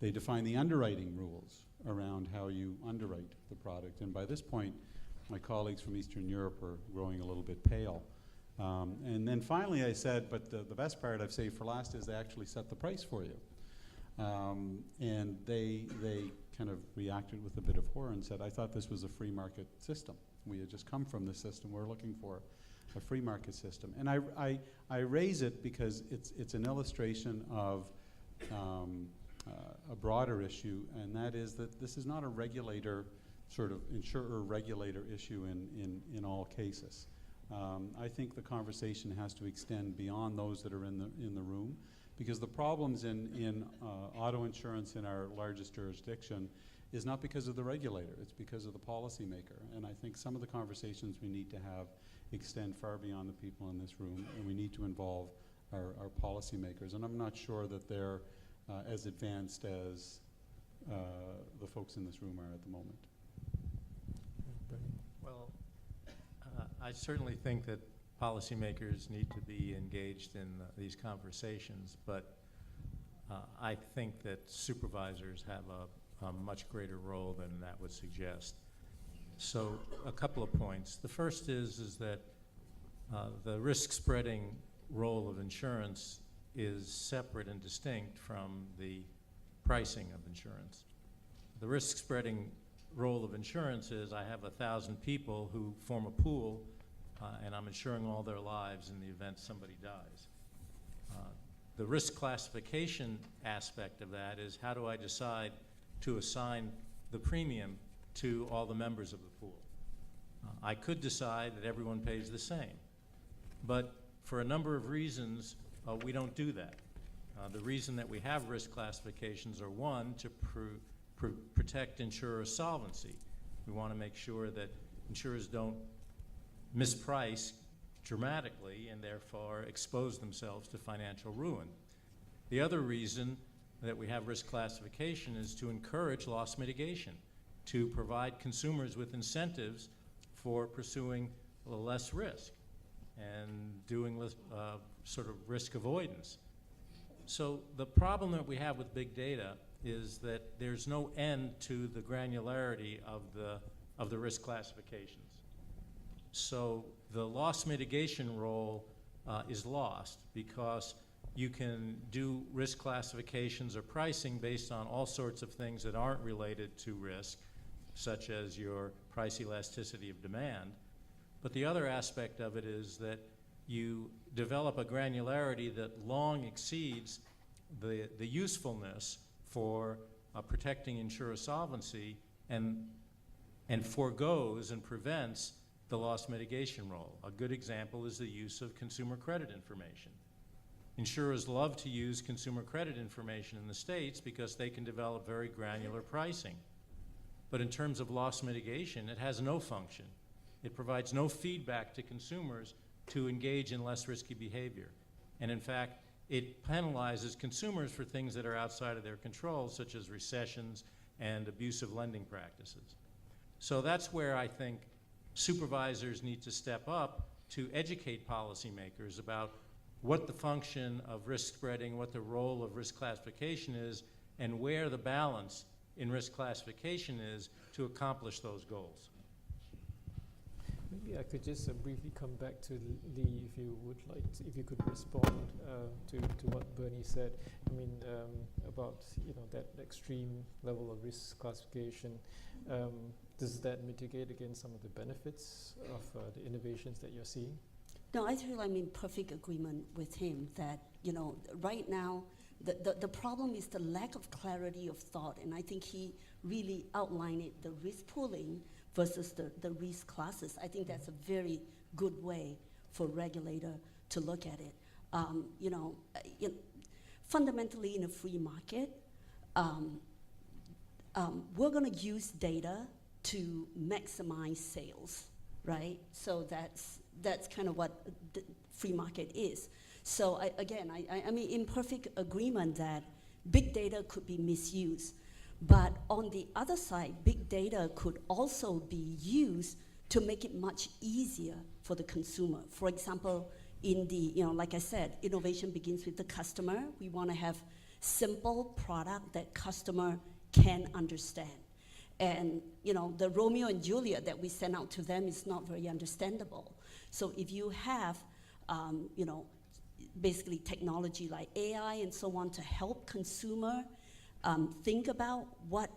D: They define the underwriting rules around how you underwrite the product. And by this point, my colleagues from Eastern Europe are growing a little bit pale. And then finally I said, but the best part I've saved for last is they actually set the price for you. And they kind of reacted with a bit of horror and said, I thought this was a free market system. We had just come from this system. We're looking for a free market system. And I raise it because it's an illustration of a broader issue, and that is that this is not a regulator, sort of insurer-regulator issue in all cases. I think the conversation has to extend beyond those that are in the room, because the problems in auto insurance in our largest jurisdiction is not because of the regulator, it's because of the policymaker. And I think some of the conversations we need to have extend far beyond the people in this room, and we need to involve our policymakers. And I'm not sure that they're as advanced as the folks in this room are at the moment.
H: Well, I certainly think that policymakers need to be engaged in these conversations, but I think that supervisors have a much greater role than that would suggest. So a couple of points. The first is that the risk spreading role of insurance is separate and distinct from the pricing of insurance. The risk spreading role of insurance is I have 1,000 people who form a pool and I'm insuring all their lives in the event somebody dies. The risk classification aspect of that is how do I decide to assign the premium to all the members of the pool. I could decide that everyone pays the same, but for a number of reasons, we don't do that. The reason that we have risk classifications are, one, to protect insurer solvency. We want to make sure that insurers don't misprice dramatically and therefore expose themselves to financial ruin. The other reason that we have risk classification is to encourage loss mitigation, to provide consumers with incentives for pursuing less risk and doing sort of risk avoidance. So the problem that we have with big data is that there's no end to the granularity of the risk classifications. So the loss mitigation role is lost because you can do risk classifications or pricing based on all sorts of things that aren't related to risk, such as your price elasticity of demand. But the other aspect of it is that you develop a granularity that long exceeds the usefulness for protecting insurer solvency and foregoes and prevents the loss mitigation role. A good example is the use of consumer credit information. Insurers love to use consumer credit information in the States because they can develop very granular pricing. But in terms of loss mitigation, it has no function it provides no feedback to consumers to engage in less risky behavior. And in fact, it penalizes consumers for things that are outside of their control, such as recessions and abusive lending practices. So that's where I think supervisors need to step up to educate policymakers about what the function of risk spreading, what the role of risk classification is, and where the balance in risk classification is to accomplish those goals.
B: Maybe I could just briefly come back to Lee, if you would like, if you could respond to what Bernie said. I mean, about that extreme level of risk classification. Does that mitigate against some of the benefits of the innovations that you're seeing?
C: No, I feel I'm in perfect agreement with him that, right now, the problem is the lack of clarity of thought, and I think he really outlined it, the risk pooling versus the risk classes. I think that's a very good way for regulator to look at it. Fundamentally in a free market, we're gonna use data to maximize sales, right? So that's kind of what the free market is. So I mean, in perfect agreement that big data could be misused, but on the other side, big data could also be used to make it much easier for the consumer. For example, in the, like I said, innovation begins with the customer. We want to have simple product that customer can understand. And the Romeo and Juliet that we send out to them is not very understandable. So if you have, basically technology like AI and so on to help consumer think about what,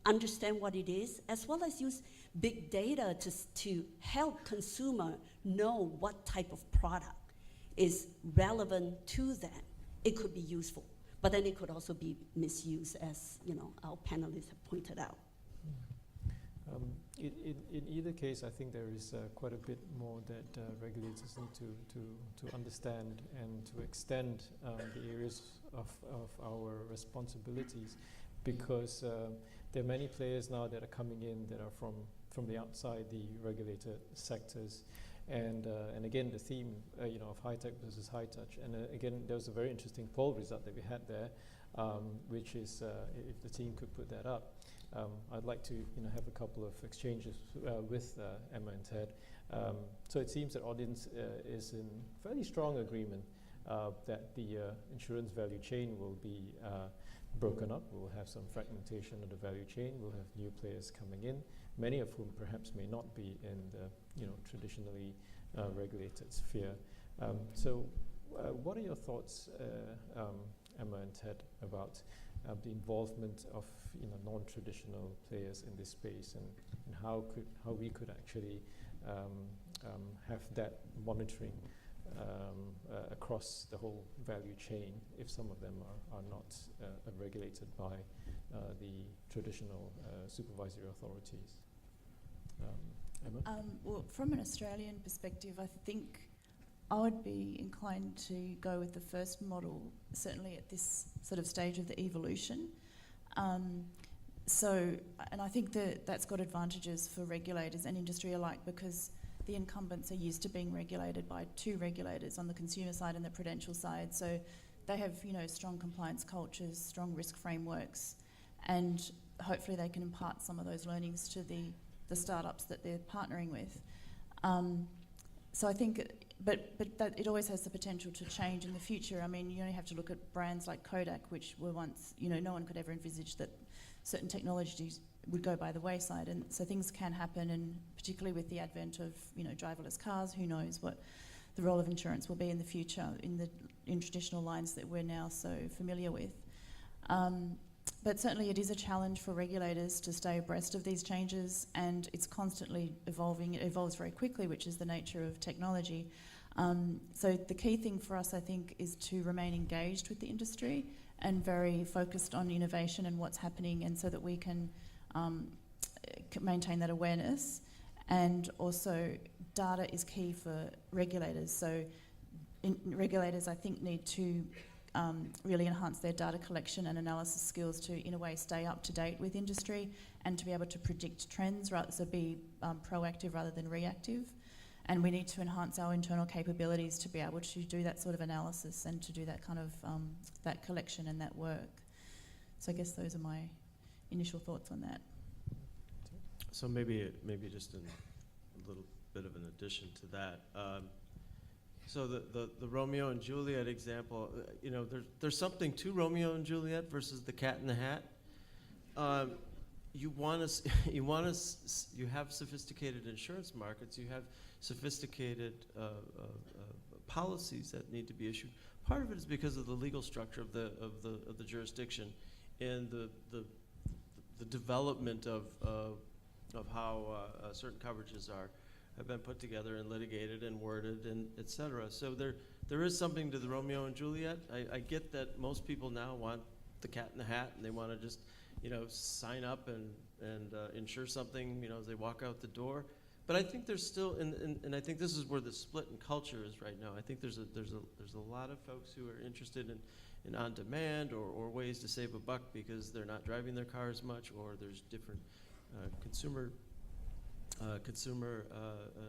C: understand what it is, as well as use big data to help consumer know what type of product is relevant to them, it could be useful. But then it could also be misused, as our panelists have pointed out.
B: In either case, I think there is quite a bit more that regulators need to understand and to extend the areas of our responsibilities, because there are many players now that are coming in that are from the outside the regulated sectors. And again, the theme of high tech versus high touch. And again, there was a very interesting poll result that we had there, which is, if the team could put that up, I'd like to have a couple of exchanges with Emma and Ted. So it seems that audience is in fairly strong agreement that the insurance value chain will be broken up. We'll have some fragmentation of the value chain. We'll have new players coming in, many of whom perhaps may not be in the traditionally regulated sphere. So what are your thoughts, Emma and Ted, about the involvement of non-traditional players in this space, and how we could actually have that monitoring across the whole value chain if some of them are not regulated by the traditional supervisory authorities. Emma?
I: Well, from an Australian perspective, I think I would be inclined to go with the first model, certainly at this sort of stage of the evolution. And I think that's got advantages for regulators and industry alike, because the incumbents are used to being regulated by two regulators on the consumer side and the prudential side. So they have, strong compliance cultures, strong risk frameworks, and hopefully they can impart some of those learnings to the startups that they're partnering with. So I think, but that it always has the potential to change in the future. I mean, you only have to look at brands like Kodak, which were once, no one could ever envisage that certain technologies would go by the wayside. And so things can happen, and particularly with the advent of, driverless cars, who knows what the role of insurance will be in the future in traditional lines that we're now so familiar with. But certainly it is a challenge for regulators to stay abreast of these changes, and it's constantly evolving. It evolves very quickly, which is the nature of technology. So the key thing for us, I think, is to remain engaged with the industry and very focused on innovation and what's happening, and so that we can maintain that awareness. And also, data is key for regulators. So regulators, I think, need to really enhance their data collection and analysis skills to, in a way, stay up to date with industry and to be able to predict trends, so be proactive rather than reactive. And we need to enhance our internal capabilities to be able to do that sort of analysis and to do that kind of that collection and that work. So I guess those are my initial thoughts on that.
J: So maybe just a little bit of an addition to that. So the Romeo and Juliet example, you know, there's something to Romeo and Juliet versus the Cat in the Hat. You have sophisticated insurance markets. You have sophisticated policies that need to be issued. Part of it is because of the legal structure of the jurisdiction and the development of how certain coverages have been put together and litigated and worded and et cetera. So there is something to the Romeo and Juliet. I get that most people now want the Cat in the Hat and they want to just, you know, sign up and insure something, you know, as they walk out the door. But I think there's still, and I think this is where the split in culture is right now. I think there's a lot of folks who are interested in on demand or ways to save a buck because they're not driving their car as much, or there's different consumer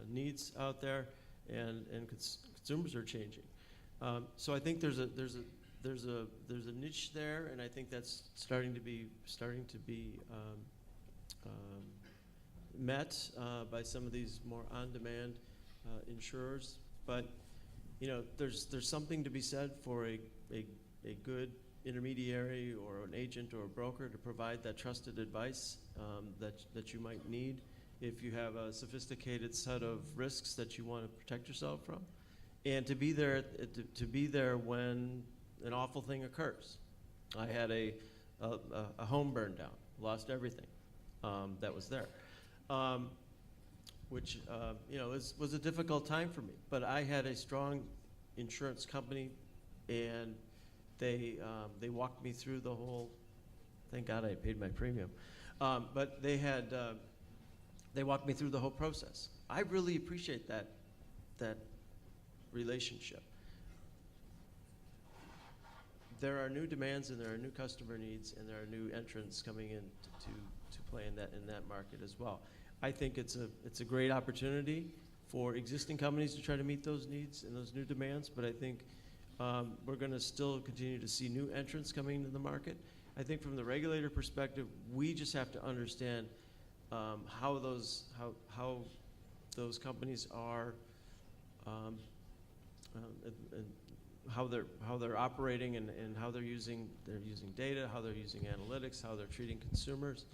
J: needs out there, and consumers are changing. So I think there's a niche there, and I think that's starting to be met by some of these more on-demand insurers. But you know, there's something to be said for a good intermediary or an agent or a broker to provide that trusted advice that you might need if you have a sophisticated set of risks that you want to protect yourself from, and to be there when an awful thing occurs. I had a home burned down, lost everything that was there, which you know was a difficult time for me. But I had a strong insurance company, and they walked me through the whole. Thank God I paid my premium, but they walked me through the whole process. I really appreciate that relationship. There are new demands and there are new customer needs and there are new entrants coming in to play in that market as well. I think it's a great opportunity for existing companies to try to meet those needs and those new demands, but I think we're going to still continue to see new entrants coming into the market. I think from the regulator perspective, we just have to understand how those companies are and how they're operating and how they're using data, how they're using analytics, how they're treating consumers,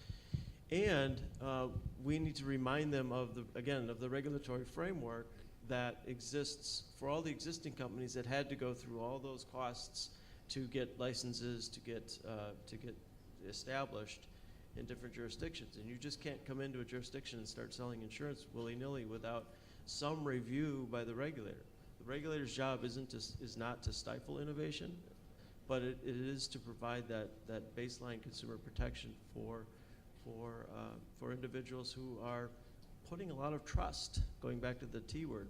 J: and we need to remind them of the regulatory framework that exists for all the existing companies that had to go through all those costs to get licenses, to get established in different jurisdictions. And you just can't come into a jurisdiction and start selling insurance willy-nilly without some review by the regulator. The regulator's job is not to stifle innovation, but it is to provide that baseline consumer protection for individuals who are putting a lot of trust, going back to the T word,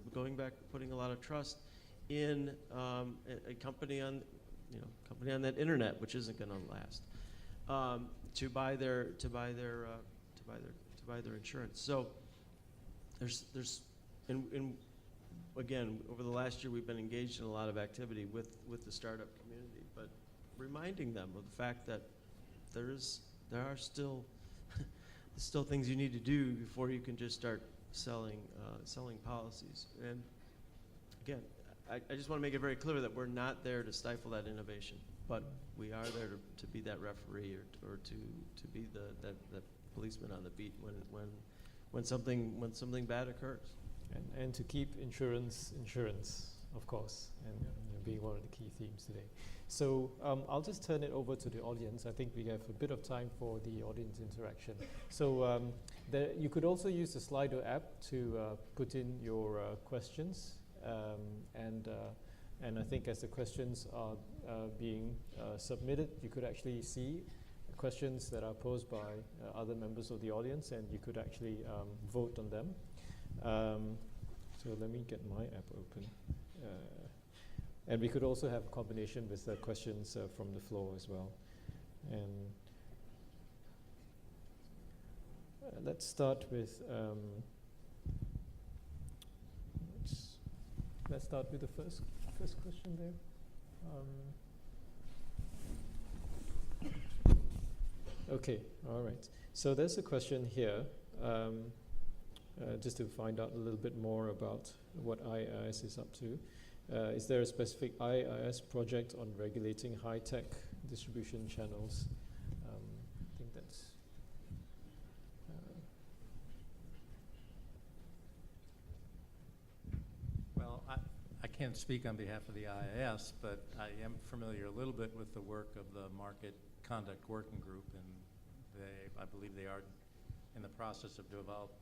J: putting a lot of trust in a company on that internet, which isn't going to last, to buy their insurance. So again, over the last year, we've been engaged in a lot of activity with the startup community, but reminding them of the fact that there are still things you need to do before you can just start selling policies. And again, I just want to make it very clear that we're not there to stifle that innovation, but we are there to be that referee or to be that policeman on the beat when something bad occurs.
B: And to keep insurance, of course, and being one of the key themes today. So I'll just turn it over to the audience. I think we have a bit of time for the audience interaction. So you could also use the Slido app to put in your questions, and I think as the questions are being submitted, you could actually see questions that are posed by other members of the audience, and you could actually vote on them. So let me get my app open. And we could also have a combination with questions from the floor as well. And let's start with let's start with the first question there. Okay, all right. So there's a question here, just to find out a little bit more about what IAIS is up to. Is there a specific IAIS project on regulating high-tech distribution channels? I think that's...
H: Well, I can't speak on behalf of the IAIS, but I am familiar a little bit with the work of the Market Conduct Working Group, and I believe they are in the process of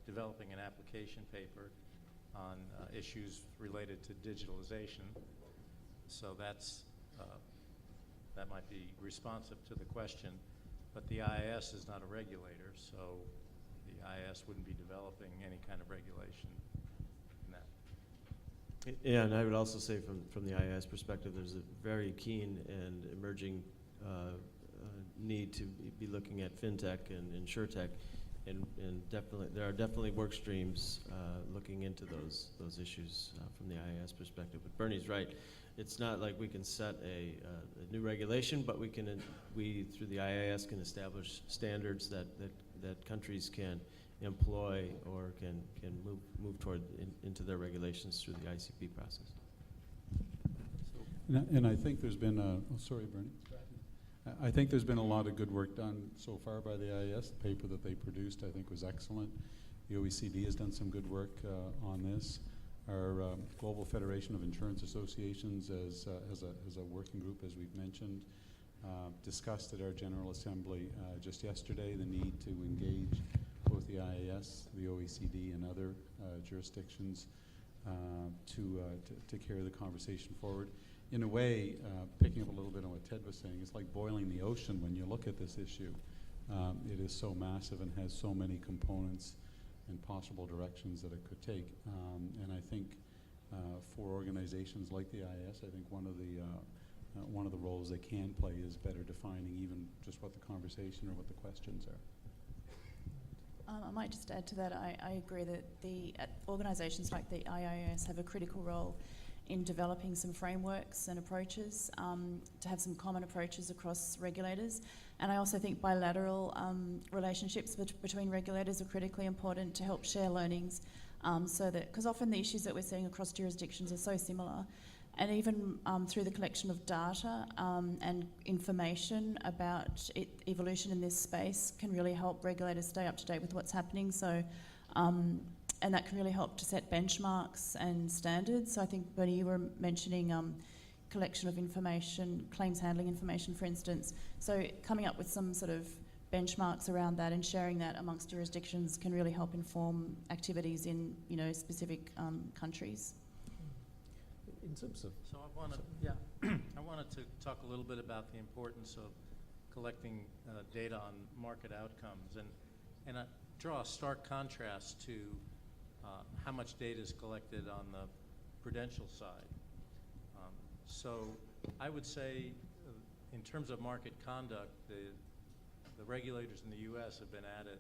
H: developing an application paper on issues related to digitalization. So that might be responsive to the question, but the IAIS is not a regulator, so the IAIS wouldn't be developing any kind of regulation in that.
J: Yeah, and I would also say from the IAIS perspective, there's a very keen and emerging need to be looking at fintech and insurtech, and definitely there are definitely work streams looking into those issues from the IAIS perspective. But Bernie's right; it's not like we can set a new regulation, but we through the IAIS can establish standards that countries can employ or can move toward into their regulations through the ICP process.
D: And I think there's been sorry, Bernie. I think there's been a lot of good work done so far by the IAIS. The paper that they produced, I think, was excellent. The OECD has done some good work on this. Our Global Federation of Insurance Associations as a working group, as we've mentioned, discussed at our General Assembly just yesterday the need to engage both the IAIS, the OECD, and other jurisdictions to carry the conversation forward. In a way, picking up a little bit on what Ted was saying, it's like boiling the ocean when you look at this issue. It is so massive and has so many components and possible directions that it could take. And I think for organizations like the IAS, I think one of the roles they can play is better defining even just what the conversation or what the questions are.
I: I might just add to that, I agree that the organisations like the IAIS have a critical role in developing some frameworks and approaches, to have some common approaches across regulators. And I also think bilateral relationships between regulators are critically important to help share learnings, so that, because often the issues that we're seeing across jurisdictions are so similar, and even through the collection of data and information about evolution in this space can really help regulators stay up to date with what's happening. So, and that can really help to set benchmarks and standards. So I think, Bernie, you were mentioning collection of information, claims handling information, for instance. So coming up with some sort of benchmarks around that and sharing that amongst jurisdictions can really help inform activities in, specific countries.
B: In terms of...
H: So I wanted to talk a little bit about the importance of collecting data on market outcomes, and I draw a stark contrast to how much data is collected on the prudential side. So I would say, in terms of market conduct, the regulators in the U.S. have been at it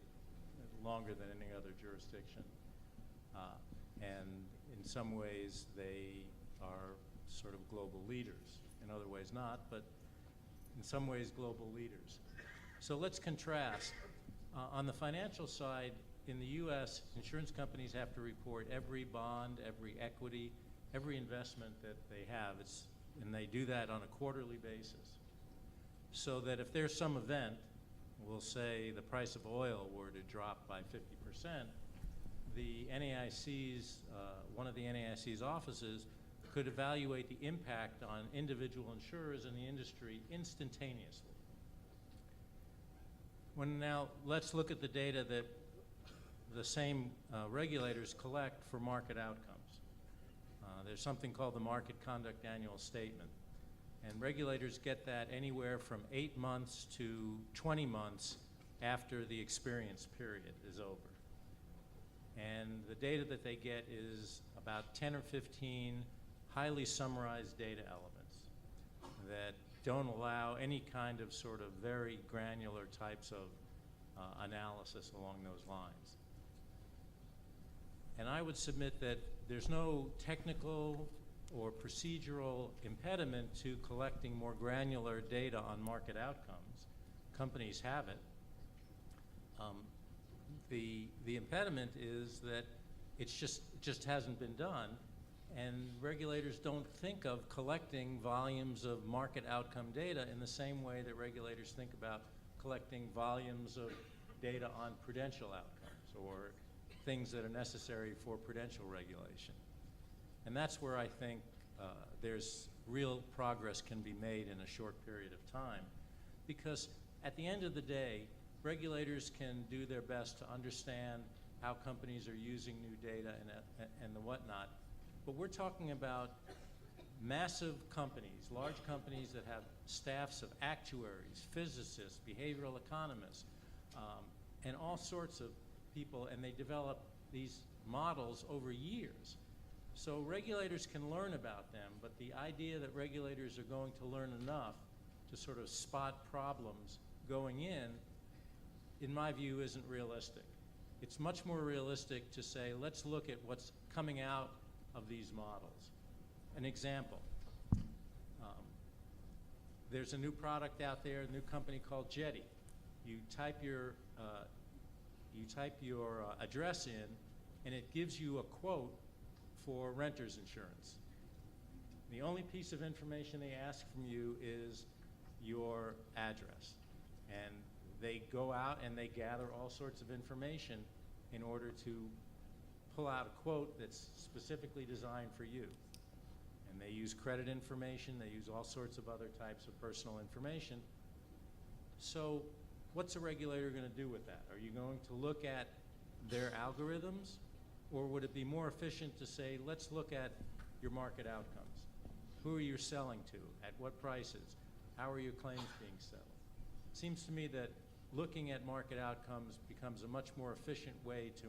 H: longer than any other jurisdiction, and in some ways they are sort of global leaders. In other ways not, but in some ways global leaders. So let's contrast. On the financial side, in the U.S., insurance companies have to report every bond, every equity, every investment that they have, and they do that on a quarterly basis. So that if there's some event, we'll say the price of oil were to drop by 50%, the NAIC's, one of the NAIC's offices could evaluate the impact on individual insurers in the industry instantaneously. Now let's look at the data that the same regulators collect for market outcomes. There's something called the Market Conduct Annual Statement, and regulators get that anywhere from 8 months to 20 months after the experience period is over. And the data that they get is about 10 or 15 highly summarized data elements. that don't allow any kind of sort of very granular types of analysis along those lines. And I would submit that there's no technical or procedural impediment to collecting more granular data on market outcomes. Companies have it. The impediment is that it just hasn't been done, and regulators don't think of collecting volumes of market outcome data in the same way that regulators think about collecting volumes of data on prudential outcomes or things that are necessary for prudential regulation. And that's where I think there's real progress can be made in a short period of time, because at the end of the day, regulators can do their best to understand how companies are using new data and the whatnot, but we're talking about massive companies, large companies that have staffs of actuaries, physicists, behavioral economists, and all sorts of people, and they develop these models over years. So regulators can learn about them, but the idea that regulators are going to learn enough to sort of spot problems going in my view, isn't realistic. It's much more realistic to say, let's look at what's coming out of these models. An example, there's a new product out there, a new company called Jetty. You type your address in, and it gives you a quote for renter's insurance. The only piece of information they ask from you is your address. And they go out and they gather all sorts of information in order to pull out a quote that's specifically designed for you. And they use credit information, they use all sorts of other types of personal information. So what's a regulator going to do with that? Are you going to look at their algorithms, or would it be more efficient to say, let's look at your market outcomes? Who are you selling to? At what prices? How are your claims being settled? It seems to me that looking at market outcomes becomes a much more efficient way to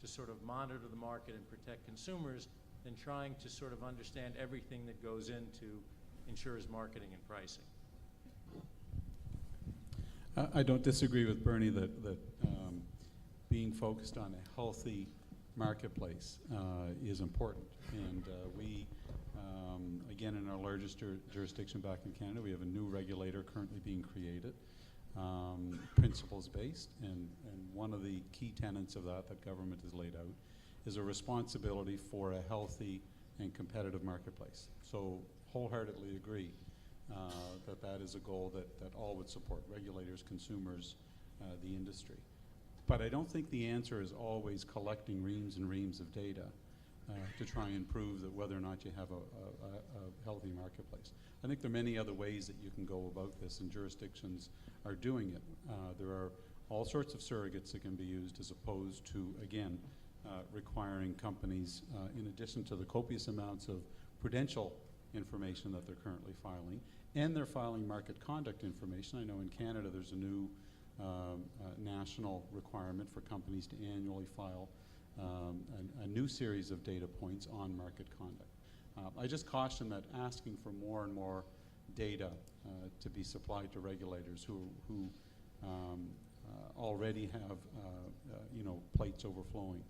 H: sort of monitor the market and protect consumers than trying to sort of understand everything that goes into insurers' marketing and pricing.
D: I don't disagree with Bernie that being focused on a healthy marketplace is important. And we, again, in our largest jurisdiction back in Canada, we have a new regulator currently being created, principles-based, and one of the key tenets of that government has laid out is a responsibility for a healthy and competitive marketplace. So wholeheartedly agree that is a goal that all would support, regulators, consumers, the industry. But I don't think the answer is always collecting reams and reams of data to try and prove that whether or not you have a healthy marketplace. I think there are many other ways that you can go about this, and jurisdictions are doing it. There are all sorts of surrogates that can be used as opposed to, again, requiring companies, in addition to the copious amounts of prudential information that they're currently filing, and they're filing market conduct information. I know in Canada there's a new national requirement for companies to annually file a new series of data points on market conduct. I just caution that asking for more and more data to be supplied to regulators who already have plates overflowing,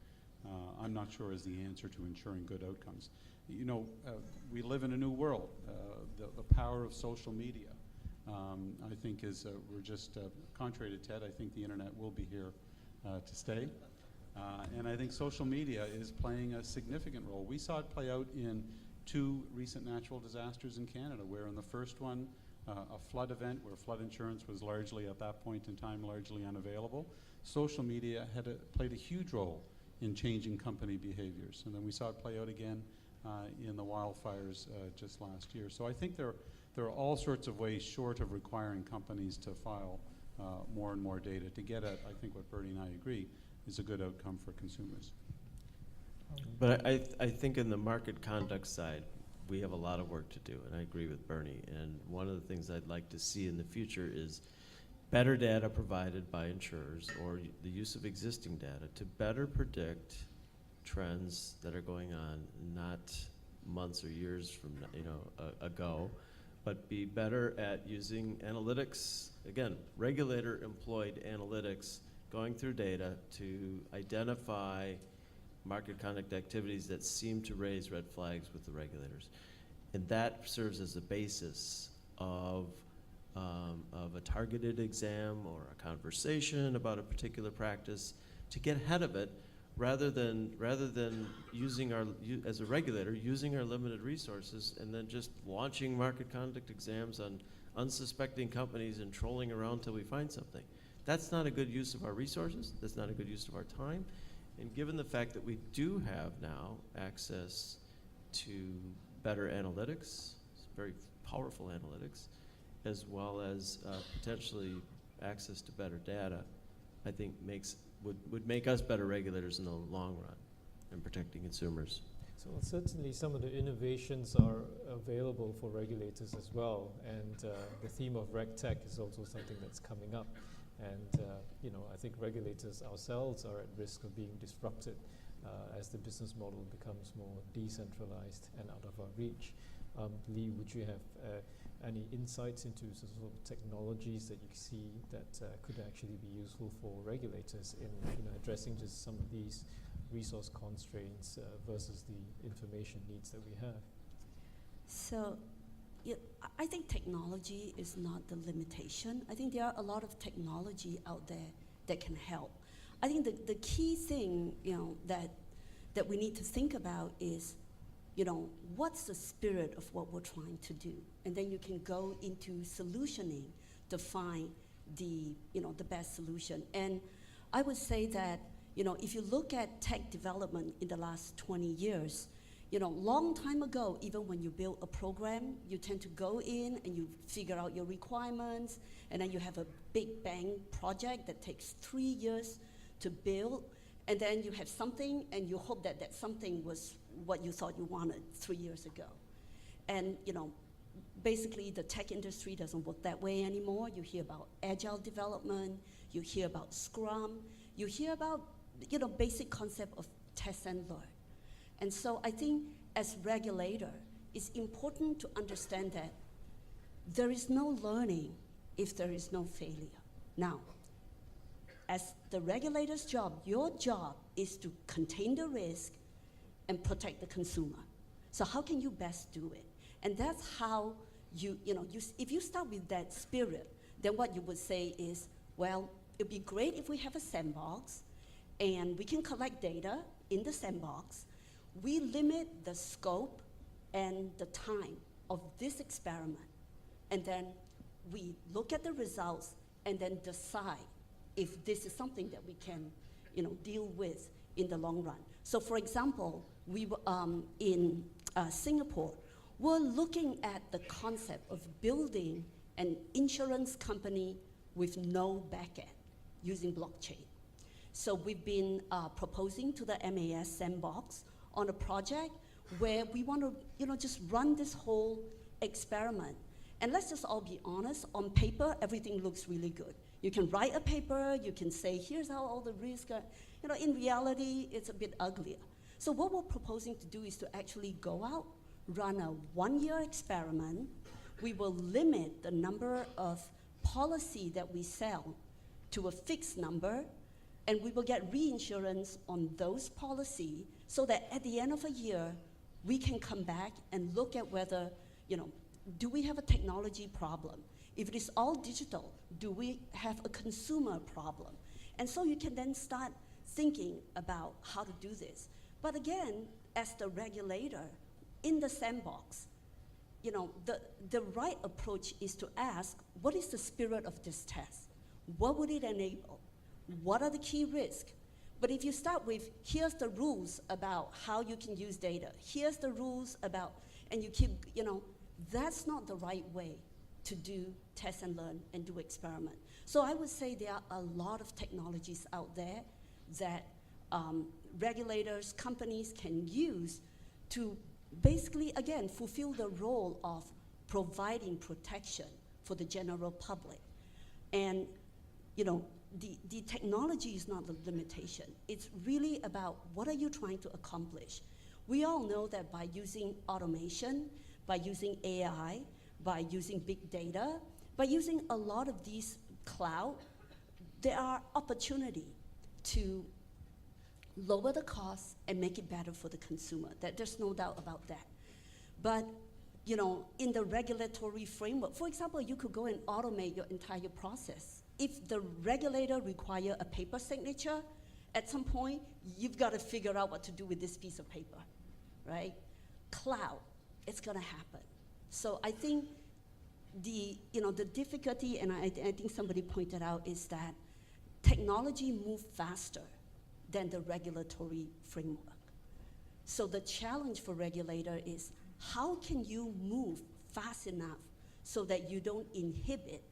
D: I'm not sure is the answer to ensuring good outcomes. We live in a new world. The power of social media, I think, is we're just contrary to Ted. I think the internet will be here to stay, and I think social media is playing a significant role. We saw it play out in 2 recent natural disasters in Canada, where in the first one, a flood event where flood insurance was largely, at that point in time, largely unavailable. Social media played a huge role in changing company behaviors. And then we saw it play out again in the wildfires just last year. So I think there are all sorts of ways, short of requiring companies to file more and more data, to get at, I think what Bernie and I agree, is a good outcome for consumers.
J: But I think in the market conduct side, we have a lot of work to do, and I agree with Bernie. And one of the things I'd like to see in the future is better data provided by insurers, or the use of existing data to better predict trends that are going on, not months or years from ago, but be better at using analytics, again, regulator-employed analytics, going through data to identify market conduct activities that seem to raise red flags with the regulators. And that serves as a basis of a targeted exam or a conversation about a particular practice to get ahead of it, rather than using as a regulator, using our limited resources and then just launching market conduct exams on unsuspecting companies and trolling around till we find something. That's not a good use of our resources. That's not a good use of our time. And given the fact that we do have now access to better analytics, very powerful analytics, as well as potentially access to better data, I think would make us better regulators in the long run in protecting consumers.
B: So certainly some of the innovations are available for regulators as well, and the theme of RegTech is also something that's coming up. And I think regulators ourselves are at risk of being disrupted as the business model becomes more decentralized and out of our reach. Lee, would you have any insights into sort of technologies that you see that could actually be useful for regulators in addressing just some of these resource constraints versus the information needs that we have?
C: So I think technology is not the limitation. I think there are a lot of technology out there that can help. I think the key thing that we need to think about is what's the spirit of what we're trying to do? And then you can go into solutioning to find the best solution. And I would say that, if you look at tech development in the last 20 years, long time ago, even when you build a program, you tend to go in and you figure out your requirements, and then you have a big bang project that takes 3 years to build, and then you have something and you hope that that something was what you thought you wanted 3 years ago. And basically the tech industry doesn't work that way anymore. You hear about agile development, you hear about Scrum, you hear about basic concept of test and learn. And so I think as regulator, it's important to understand that there is no learning if there is no failure. Now, as the regulator's job, your job is to contain the risk and protect the consumer. So how can you best do it? And that's how if you start with that spirit, then what you would say is, well, it'd be great if we have a sandbox and we can collect data in the sandbox. We limit the scope and the time of this experiment, and then we look at the results and then decide if this is something that we can deal with in the long run. So for example, we were in Singapore, we're looking at the concept of building an insurance company with no backend using blockchain. So we've been proposing to the MAS sandbox on a project where we want to just run this whole experiment. And let's just all be honest, on paper, everything looks really good. You can write a paper, you can say, here's how all the risks are. In reality, it's a bit uglier. So what we're proposing to do is to actually go out, run a 1-year experiment. We will limit the number of policy that we sell to a fixed number, and we will get reinsurance on those policy so that at the end of a year, we can come back and look at whether, do we have a technology problem? If it is all digital, do we have a consumer problem? And so you can then start thinking about how to do this. But again, as the regulator in the sandbox, the right approach is to ask, what is the spirit of this test? What would it enable? What are the key risks? But if you start with, here's the rules about how you can use data, here's the rules about, and you keep, that's not the right way to do test and learn and do experiment. So I would say there are a lot of technologies out there that regulators, companies can use to basically, again, fulfill the role of providing protection for the general public. And, the technology is not the limitation. It's really about what are you trying to accomplish. We all know that by using automation, by using AI, by using big data, by using a lot of these cloud, there are opportunity to lower the cost and make it better for the consumer. There's no doubt about that. But in the regulatory framework, for example, you could go and automate your entire process. If the regulator require a paper signature, at some point, you've got to figure out what to do with this piece of paper, right? Cloud, it's gonna happen. So I think the difficulty, and I think somebody pointed out, is that technology moves faster than the regulatory framework. So the challenge for regulator is, how can you move fast enough so that you don't inhibit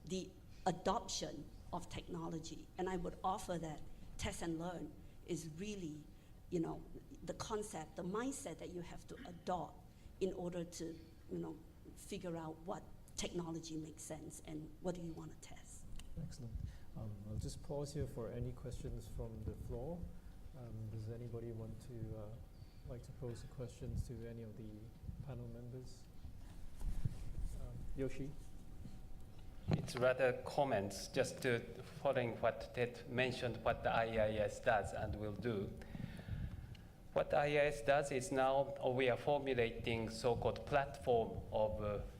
C: the adoption of technology? And I would offer that test and learn is really, the concept, the mindset that you have to adopt in order to, figure out what technology makes sense and what do you want to test.
B: Excellent. I'll just pause here for any questions from the floor. Does anybody want to like to pose questions to any of the panel members? Yoshi?
A: It's rather comments, just to following what Ted mentioned, what the IAIS does and will do. What the IAIS does is now we are formulating so-called platform of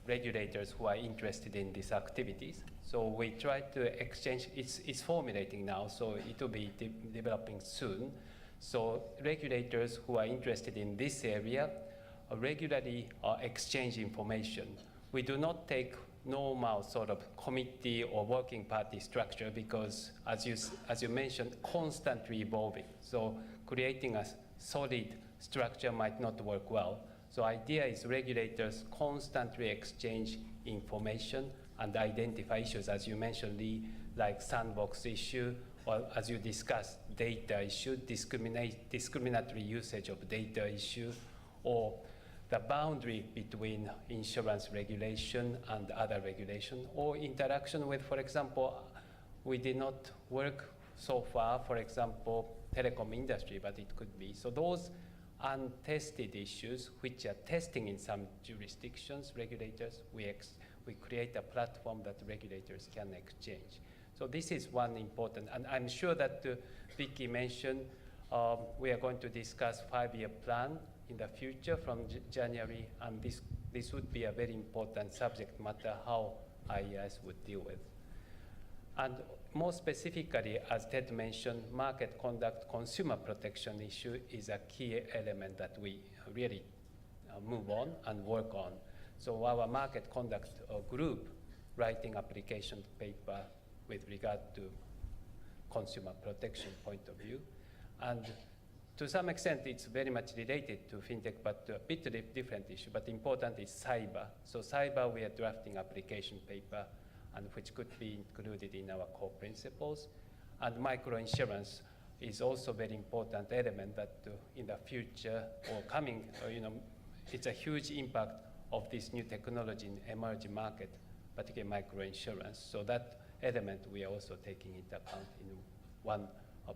A: regulators who are interested in these activities. So we try to exchange, it's formulating now, so it will be developing soon. So regulators who are interested in this area regularly exchange information. We do not take normal sort of committee or working party structure because, as you mentioned, constantly evolving. So creating a solid structure might not work well. So idea is regulators constantly exchange information and identify issues, as you mentioned, Lee, like sandbox issue, or as you discussed, data issue, discriminatory usage of data issue, or the boundary between insurance regulation and other regulation, or interaction with, for example, we did not work so far, for example, telecom industry, but it could be. So those untested issues, which are testing in some jurisdictions, regulators, we create a platform that regulators can exchange. So this is one important, and I'm sure that Vicky mentioned, we are going to discuss 5-year plan in the future from January, and this would be a very important subject matter how IAIS would deal with. And more specifically, as Ted mentioned, market conduct, consumer protection issue is a key element that we really move on and work on. So our market conduct group writing application paper with regard to consumer protection point of view. And to some extent, it's very much related to fintech, but a bit different issue. But important is cyber. So cyber, we are drafting application paper, and which could be included in our core principles. And microinsurance is also very important element that in the future or coming, it's a huge impact of this new technology in emerging market, particularly microinsurance. So that element we are also taking into account in one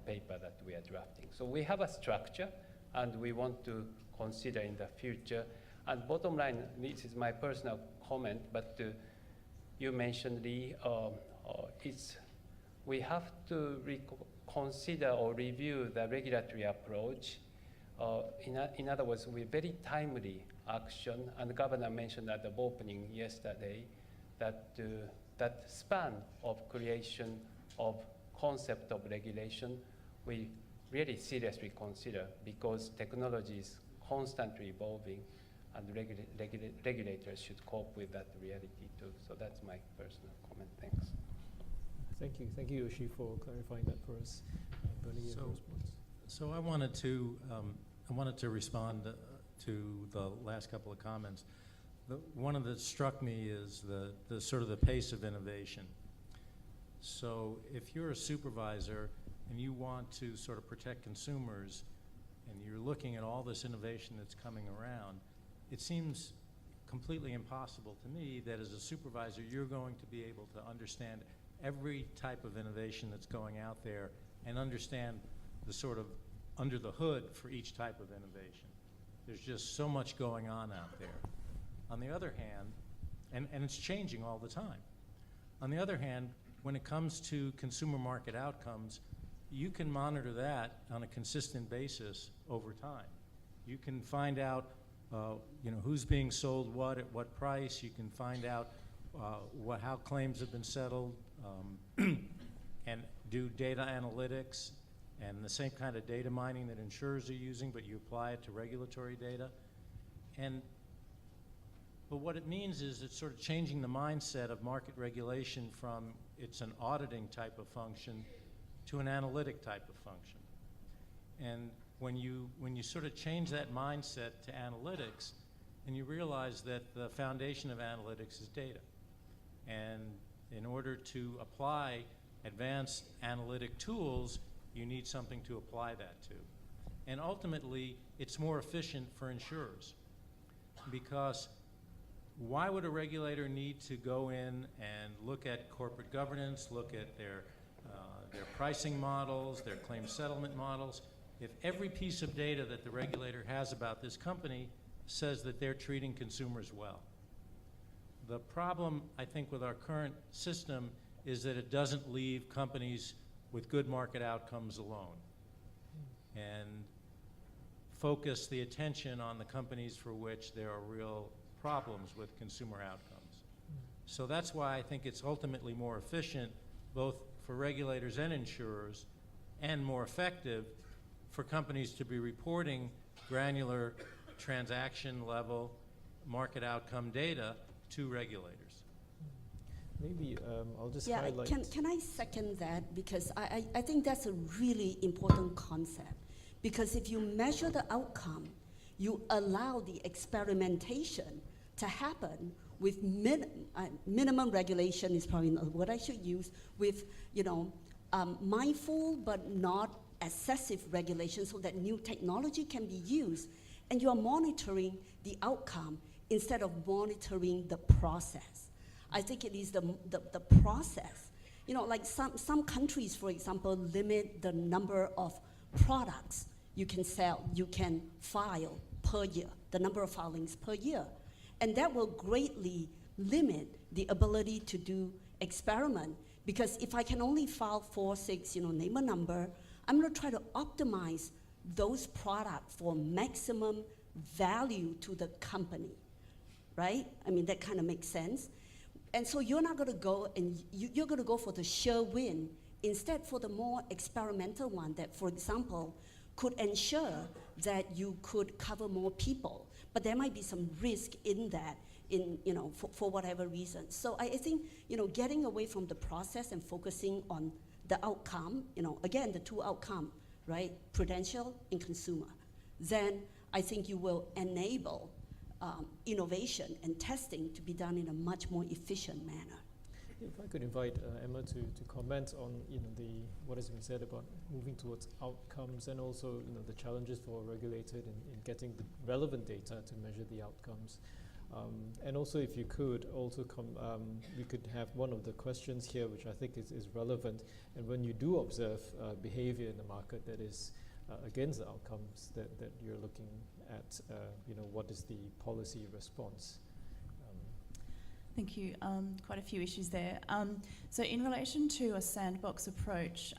A: paper that we are drafting. So we have a structure, and we want to consider in the future. And bottom line, this is my personal comment, but you mentioned we have to consider or review the regulatory approach. In other words, we're very timely action, and the governor mentioned at the opening yesterday that that span of creation of concept of regulation, we really seriously consider because technology is constantly evolving, and regulators should cope with that reality too. So that's my personal comment. Thanks.
B: Thank you, Yoshi, for clarifying that for us. Bernie, your response.
H: So I wanted to respond to the last couple of comments. One that struck me is the sort of the pace of innovation. So if you're a supervisor and you want to sort of protect consumers, and you're looking at all this innovation that's coming around, it seems completely impossible to me that as a supervisor you're going to be able to understand every type of innovation that's going out there and understand the sort of under the hood for each type of innovation. There's just so much going on out there. On the other hand, and it's changing all the time. On the other hand, when it comes to consumer market outcomes, you can monitor that on a consistent basis over time. You can find out who's being sold what at what price. You can find out how claims have been settled, and do data analytics and the same kind of data mining that insurers are using, but you apply it to regulatory data. But what it means is it's sort of changing the mindset of market regulation from it's an auditing type of function to an analytic type of function. And when you sort of change that mindset to analytics, and you realize that the foundation of analytics is data. And in order to apply advanced analytic tools, you need something to apply that to. And ultimately, it's more efficient for insurers, because why would a regulator need to go in and look at corporate governance, look at their pricing models, their claim settlement models, if every piece of data that the regulator has about this company says that they're treating consumers well? The problem, I think, with our current system is that it doesn't leave companies with good market outcomes alone and focus the attention on the companies for which there are real problems with consumer outcomes. So that's why I think it's ultimately more efficient, both for regulators and insurers, and more effective for companies to be reporting granular transaction level market outcome data to regulators.
B: Maybe I'll just
C: Yeah,
B: highlight.
C: can I second that? Because I think that's a really important concept. Because if you measure the outcome, you allow the experimentation to happen with minimum regulation is probably not what I should use, with mindful but not excessive regulation, so that new technology can be used, and you are monitoring the outcome instead of monitoring the process. I think it is the process. Like some countries, for example, limit the number of products you can sell, you can file per year, the number of filings per year. And that will greatly limit the ability to do experiment, because if I can only file 4, 6, name a number, I'm gonna try to optimize those products for maximum value to the company, right? I mean, that kind of makes sense. And so you're not gonna go and you're gonna go for the sure win, instead for the more experimental one that, for example, could ensure that you could cover more people. But there might be some risk in that, for whatever reason. So I think, getting away from the process and focusing on the outcome, again, the two outcome, right? Prudential and consumer. Then I think you will enable innovation and testing to be done in a much more efficient manner.
B: If I could invite Emma to comment on what has been said about moving towards outcomes, and also the challenges for a regulator in getting the relevant data to measure the outcomes. And also, if you could also we could have one of the questions here, which I think is relevant. And when you do observe behavior in the market that is against the outcomes that you're looking at, what is the policy response?
I: Thank you. Quite a few issues there. So in relation to a sandbox approach,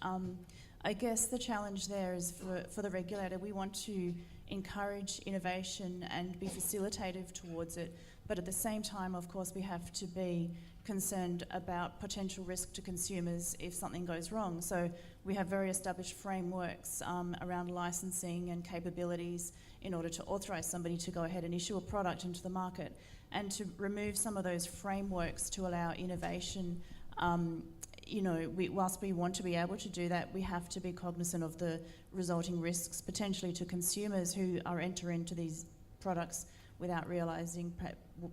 I: I guess the challenge there is for the regulator, we want to encourage innovation and be facilitative towards it, but at the same time, of course, we have to be concerned about potential risk to consumers if something goes wrong. So we have very established frameworks around licensing and capabilities in order to authorize somebody to go ahead and issue a product into the market. And to remove some of those frameworks to allow innovation, whilst we want to be able to do that, we have to be cognizant of the resulting risks potentially to consumers who are entering into these products without realising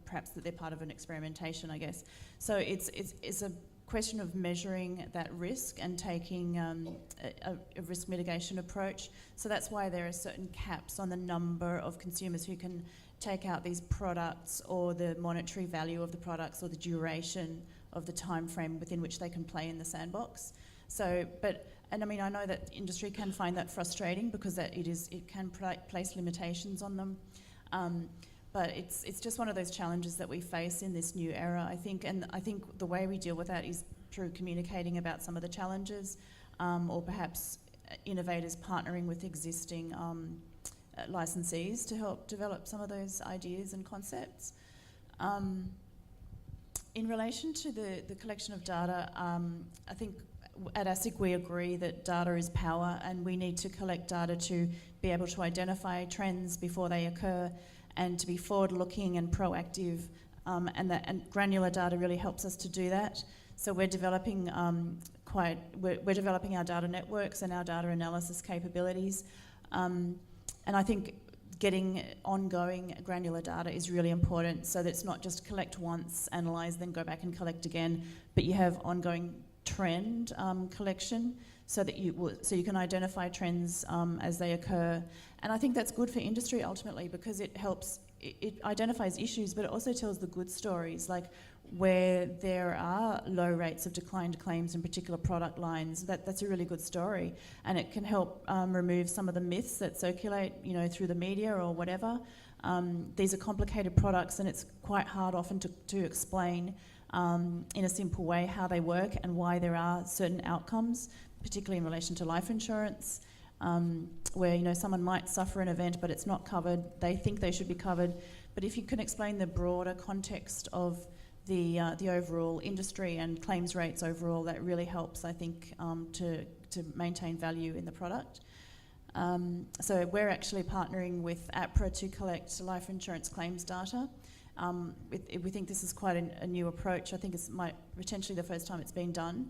I: perhaps that they're part of an experimentation, I guess. So it's a question of measuring that risk and taking a risk mitigation approach. So that's why there are certain caps on the number of consumers who can take out these products, or the monetary value of the products, or the duration of the time frame within which they can play in the sandbox. So, I know that industry can find that frustrating, because it can place limitations on them. But it's just one of those challenges that we face in this new era, I think. And I think the way we deal with that is through communicating about some of the challenges, or perhaps innovators partnering with existing licensees to help develop some of those ideas and concepts. In relation to the collection of data, I think at ASIC we agree that data is power, and we need to collect data to be able to identify trends before they occur and to be forward-looking and proactive, and granular data really helps us to do that. So we're developing we're developing our data networks and our data analysis capabilities, and I think getting ongoing granular data is really important, so that it's not just collect once, analyse, then go back and collect again, but you have ongoing trend collection, so that you can identify trends as they occur. And I think that's good for industry ultimately, because it helps, it identifies issues, but it also tells the good stories, like where there are low rates of declined claims in particular product lines. That's a really good story, and it can help remove some of the myths that circulate, through the media or whatever. These are complicated products, and it's quite hard often to explain in a simple way how they work and why there are certain outcomes, particularly in relation to life insurance, where someone might suffer an event but it's not covered. They think they should be covered, but if you can explain the broader context of the overall industry and claims rates overall, that really helps, I think, to maintain value in the product. So we're actually partnering with APRA to collect life insurance claims data. We think this is quite a new approach. I think it's potentially the first time it's been done.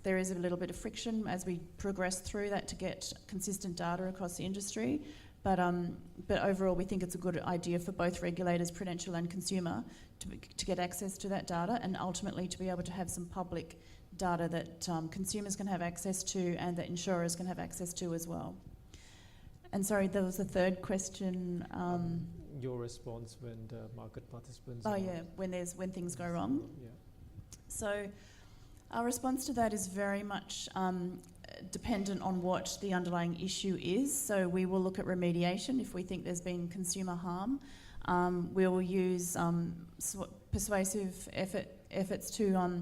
I: There is a little bit of friction as we progress through that to get consistent data across the industry, but overall we think it's a good idea for both regulators, Prudential and consumer, to get access to that data, and ultimately to be able to have some public data that consumers can have access to and that insurers can have access to as well. And sorry, there was a third question.
B: Your response when the market participants...
I: Oh yeah, when things go wrong.
B: Yeah.
I: So our response to that is very much dependent on what the underlying issue is. So we will look at remediation if we think there's been consumer harm. We will use persuasive efforts to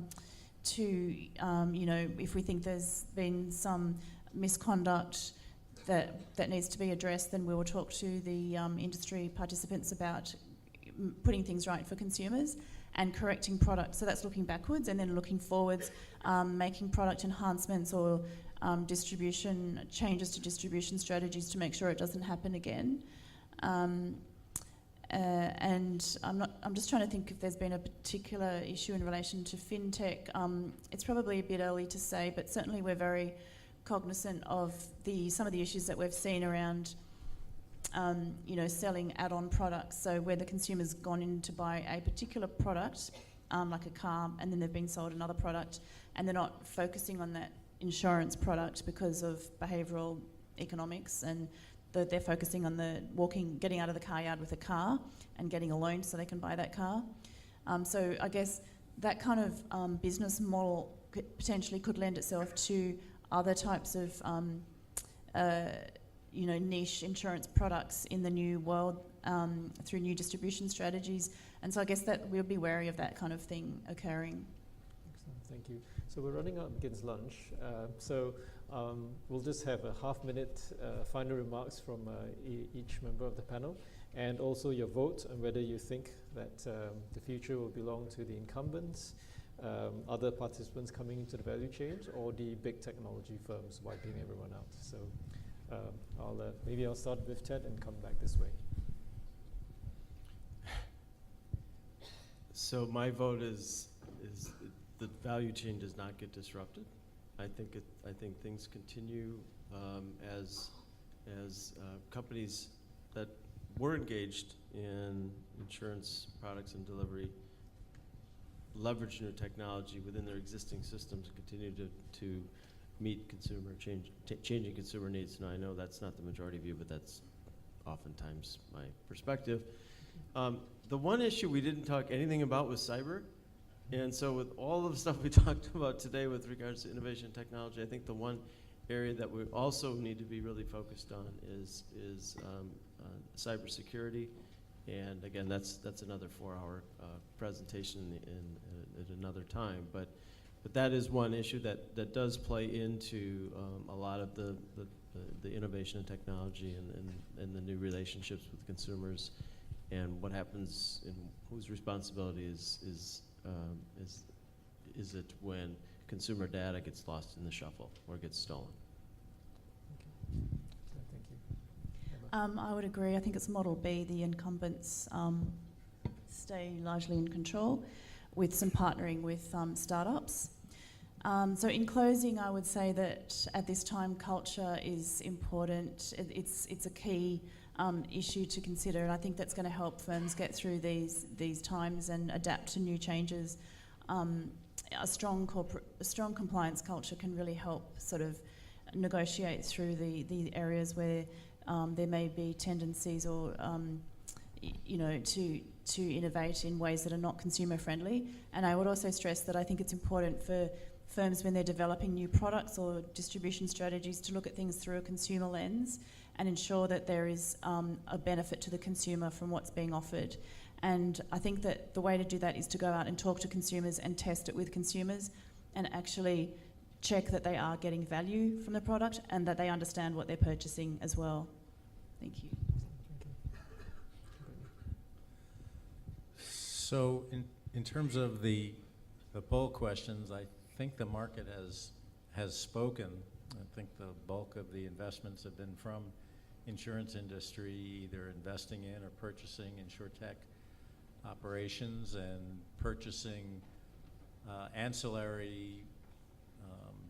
I: if we think there's been some misconduct that needs to be addressed, then we will talk to the industry participants about putting things right for consumers and correcting products. So that's looking backwards, and then looking forwards, making product enhancements or changes to distribution strategies to make sure it doesn't happen again. And I'm just trying to think if there's been a particular issue in relation to fintech. It's probably a bit early to say, but certainly we're very cognizant of some of the issues that we've seen around selling add-on products. So where the consumer's gone in to buy a particular product, like a car, and then they've been sold another product, and they're not focusing on that insurance product because of behavioural economics, and they're focusing on getting out of the car yard with a car and getting a loan so they can buy that car. So I guess that kind of business model potentially could lend itself to other types of niche insurance products in the new world through new distribution strategies. And so I guess that we'll be wary of that kind of thing occurring.
B: Excellent, thank you. So we're running up against lunch. We'll just have a half-minute final remarks from each member of the panel, and also your vote on whether you think that the future will belong to the incumbents, other participants coming into the value chain, or the big technology firms wiping everyone out. So maybe I'll start with Ted and come back this way.
J: So my vote is the value chain does not get disrupted. I think things continue as companies that were engaged in insurance products and delivery leverage new technology within their existing systems and continue to meet changing consumer needs. Now I know that's not the majority view, but that's oftentimes my perspective. The one issue we didn't talk anything about was cyber. And so with all of the stuff we talked about today with regards to innovation and technology, I think the one area that we also need to be really focused on is cybersecurity And again, that's another 4-hour presentation at another time. But that is one issue that does play into a lot of the innovation and technology and the new relationships with consumers, and what happens and whose responsibility is it when consumer data gets lost in the shuffle or gets stolen.
B: Thank you.
I: I would agree. I think it's Model B, the incumbents stay largely in control with some partnering with startups. So in closing, I would say that at this time, culture is important. It's a key issue to consider, and I think that's going to help firms get through these times and adapt to new changes. A strong compliance culture can really help sort of negotiate through the areas where there may be tendencies or to innovate in ways that are not consumer friendly. And I would also stress that I think it's important for firms, when they're developing new products or distribution strategies, to look at things through a consumer lens and ensure that there is a benefit to the consumer from what's being offered. And I think that the way to do that is to go out and talk to consumers and test it with consumers and actually check that they are getting value from the product and that they understand what they're purchasing as well. Thank you.
H: So in terms of the poll questions, I think the market has spoken. I think the bulk of the investments have been from insurance industry, either investing in or purchasing insurtech operations and purchasing ancillary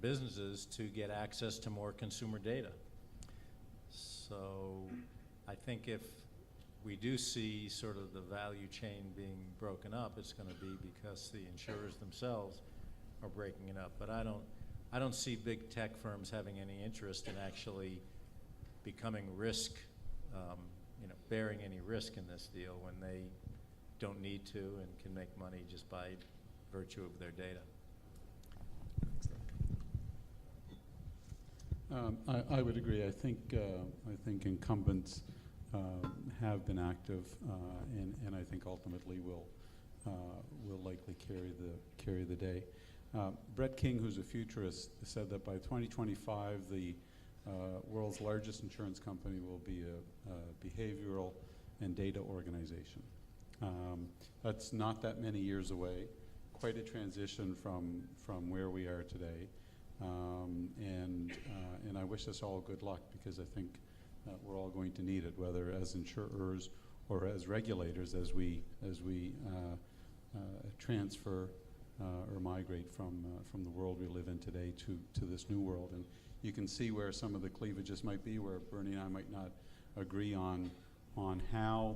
H: businesses to get access to more consumer data. So I think if we do see sort of the value chain being broken up, it's going to be because the insurers themselves are breaking it up. But I don't see big tech firms having any interest in actually becoming risk, bearing any risk in this deal when they don't need to and can make money just by virtue of their data.
D: I would agree. I think incumbents have been active, and I think ultimately will likely carry the day. Brett King, who's a futurist, said that by 2025, the world's largest insurance company will be a behavioral and data organization. That's not that many years away. Quite a transition from where we are today. And I wish us all good luck, because I think we're all going to need it, whether as insurers or as regulators, as we transfer or migrate from the world we live in today to this new world. And you can see where some of the cleavages might be, where Bernie and I might not agree on how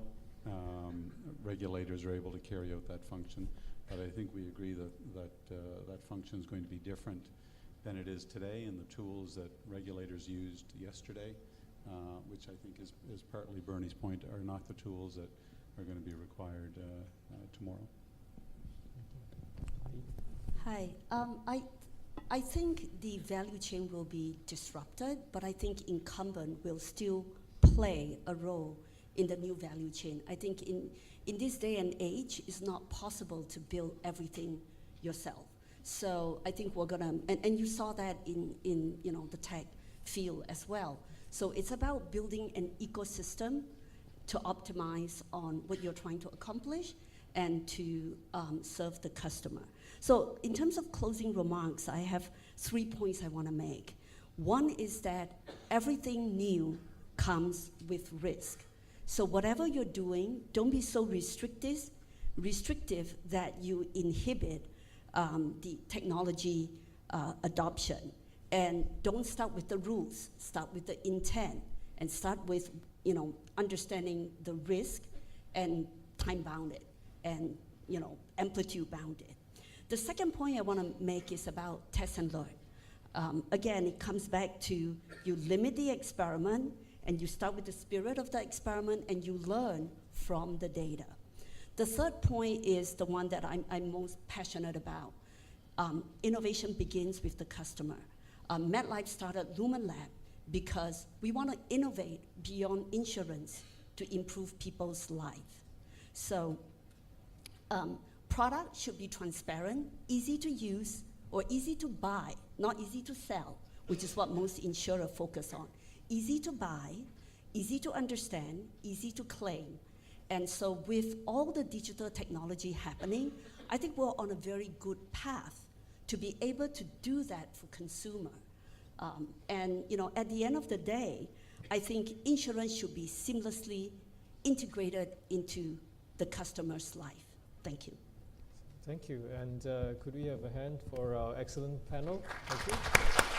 D: regulators are able to carry out that function. But I think we agree that function is going to be different than it is today, and the tools that regulators used yesterday, which I think is partly Bernie's point, are not the tools that are going to be required tomorrow.
C: Hi. I think the value chain will be disrupted, but I think incumbent will still play a role in the new value chain. I think in this day and age, it's not possible to build everything yourself. So I think we're gonna, and you saw that in the tech field as well. So it's about building an ecosystem to optimize on what you're trying to accomplish and to serve the customer. So in terms of closing remarks, I have 3 points I want to make. One is that everything new comes with risk. So whatever you're doing, don't be so restrictive that you inhibit the technology adoption. And don't start with the rules, start with the intent, and start with understanding the risk and time bounded and amplitude bounded. The second point I want to make is about test and learn. Again, it comes back to you limit the experiment and you start with the spirit of the experiment and you learn from the data. The third point is the one that I'm most passionate about. Innovation begins with the customer. MetLife started Lumen Lab because we want to innovate beyond insurance to improve people's life. So product should be transparent, easy to use, or easy to buy, not easy to sell, which is what most insurers focus on. Easy to buy, easy to understand, easy to claim. And so with all the digital technology happening, I think we're on a very good path to be able to do that for consumer. And at the end of the day, I think insurance should be seamlessly integrated into the customer's life. Thank you.
B: Thank you. And could we have a hand for our excellent panel? Thank you.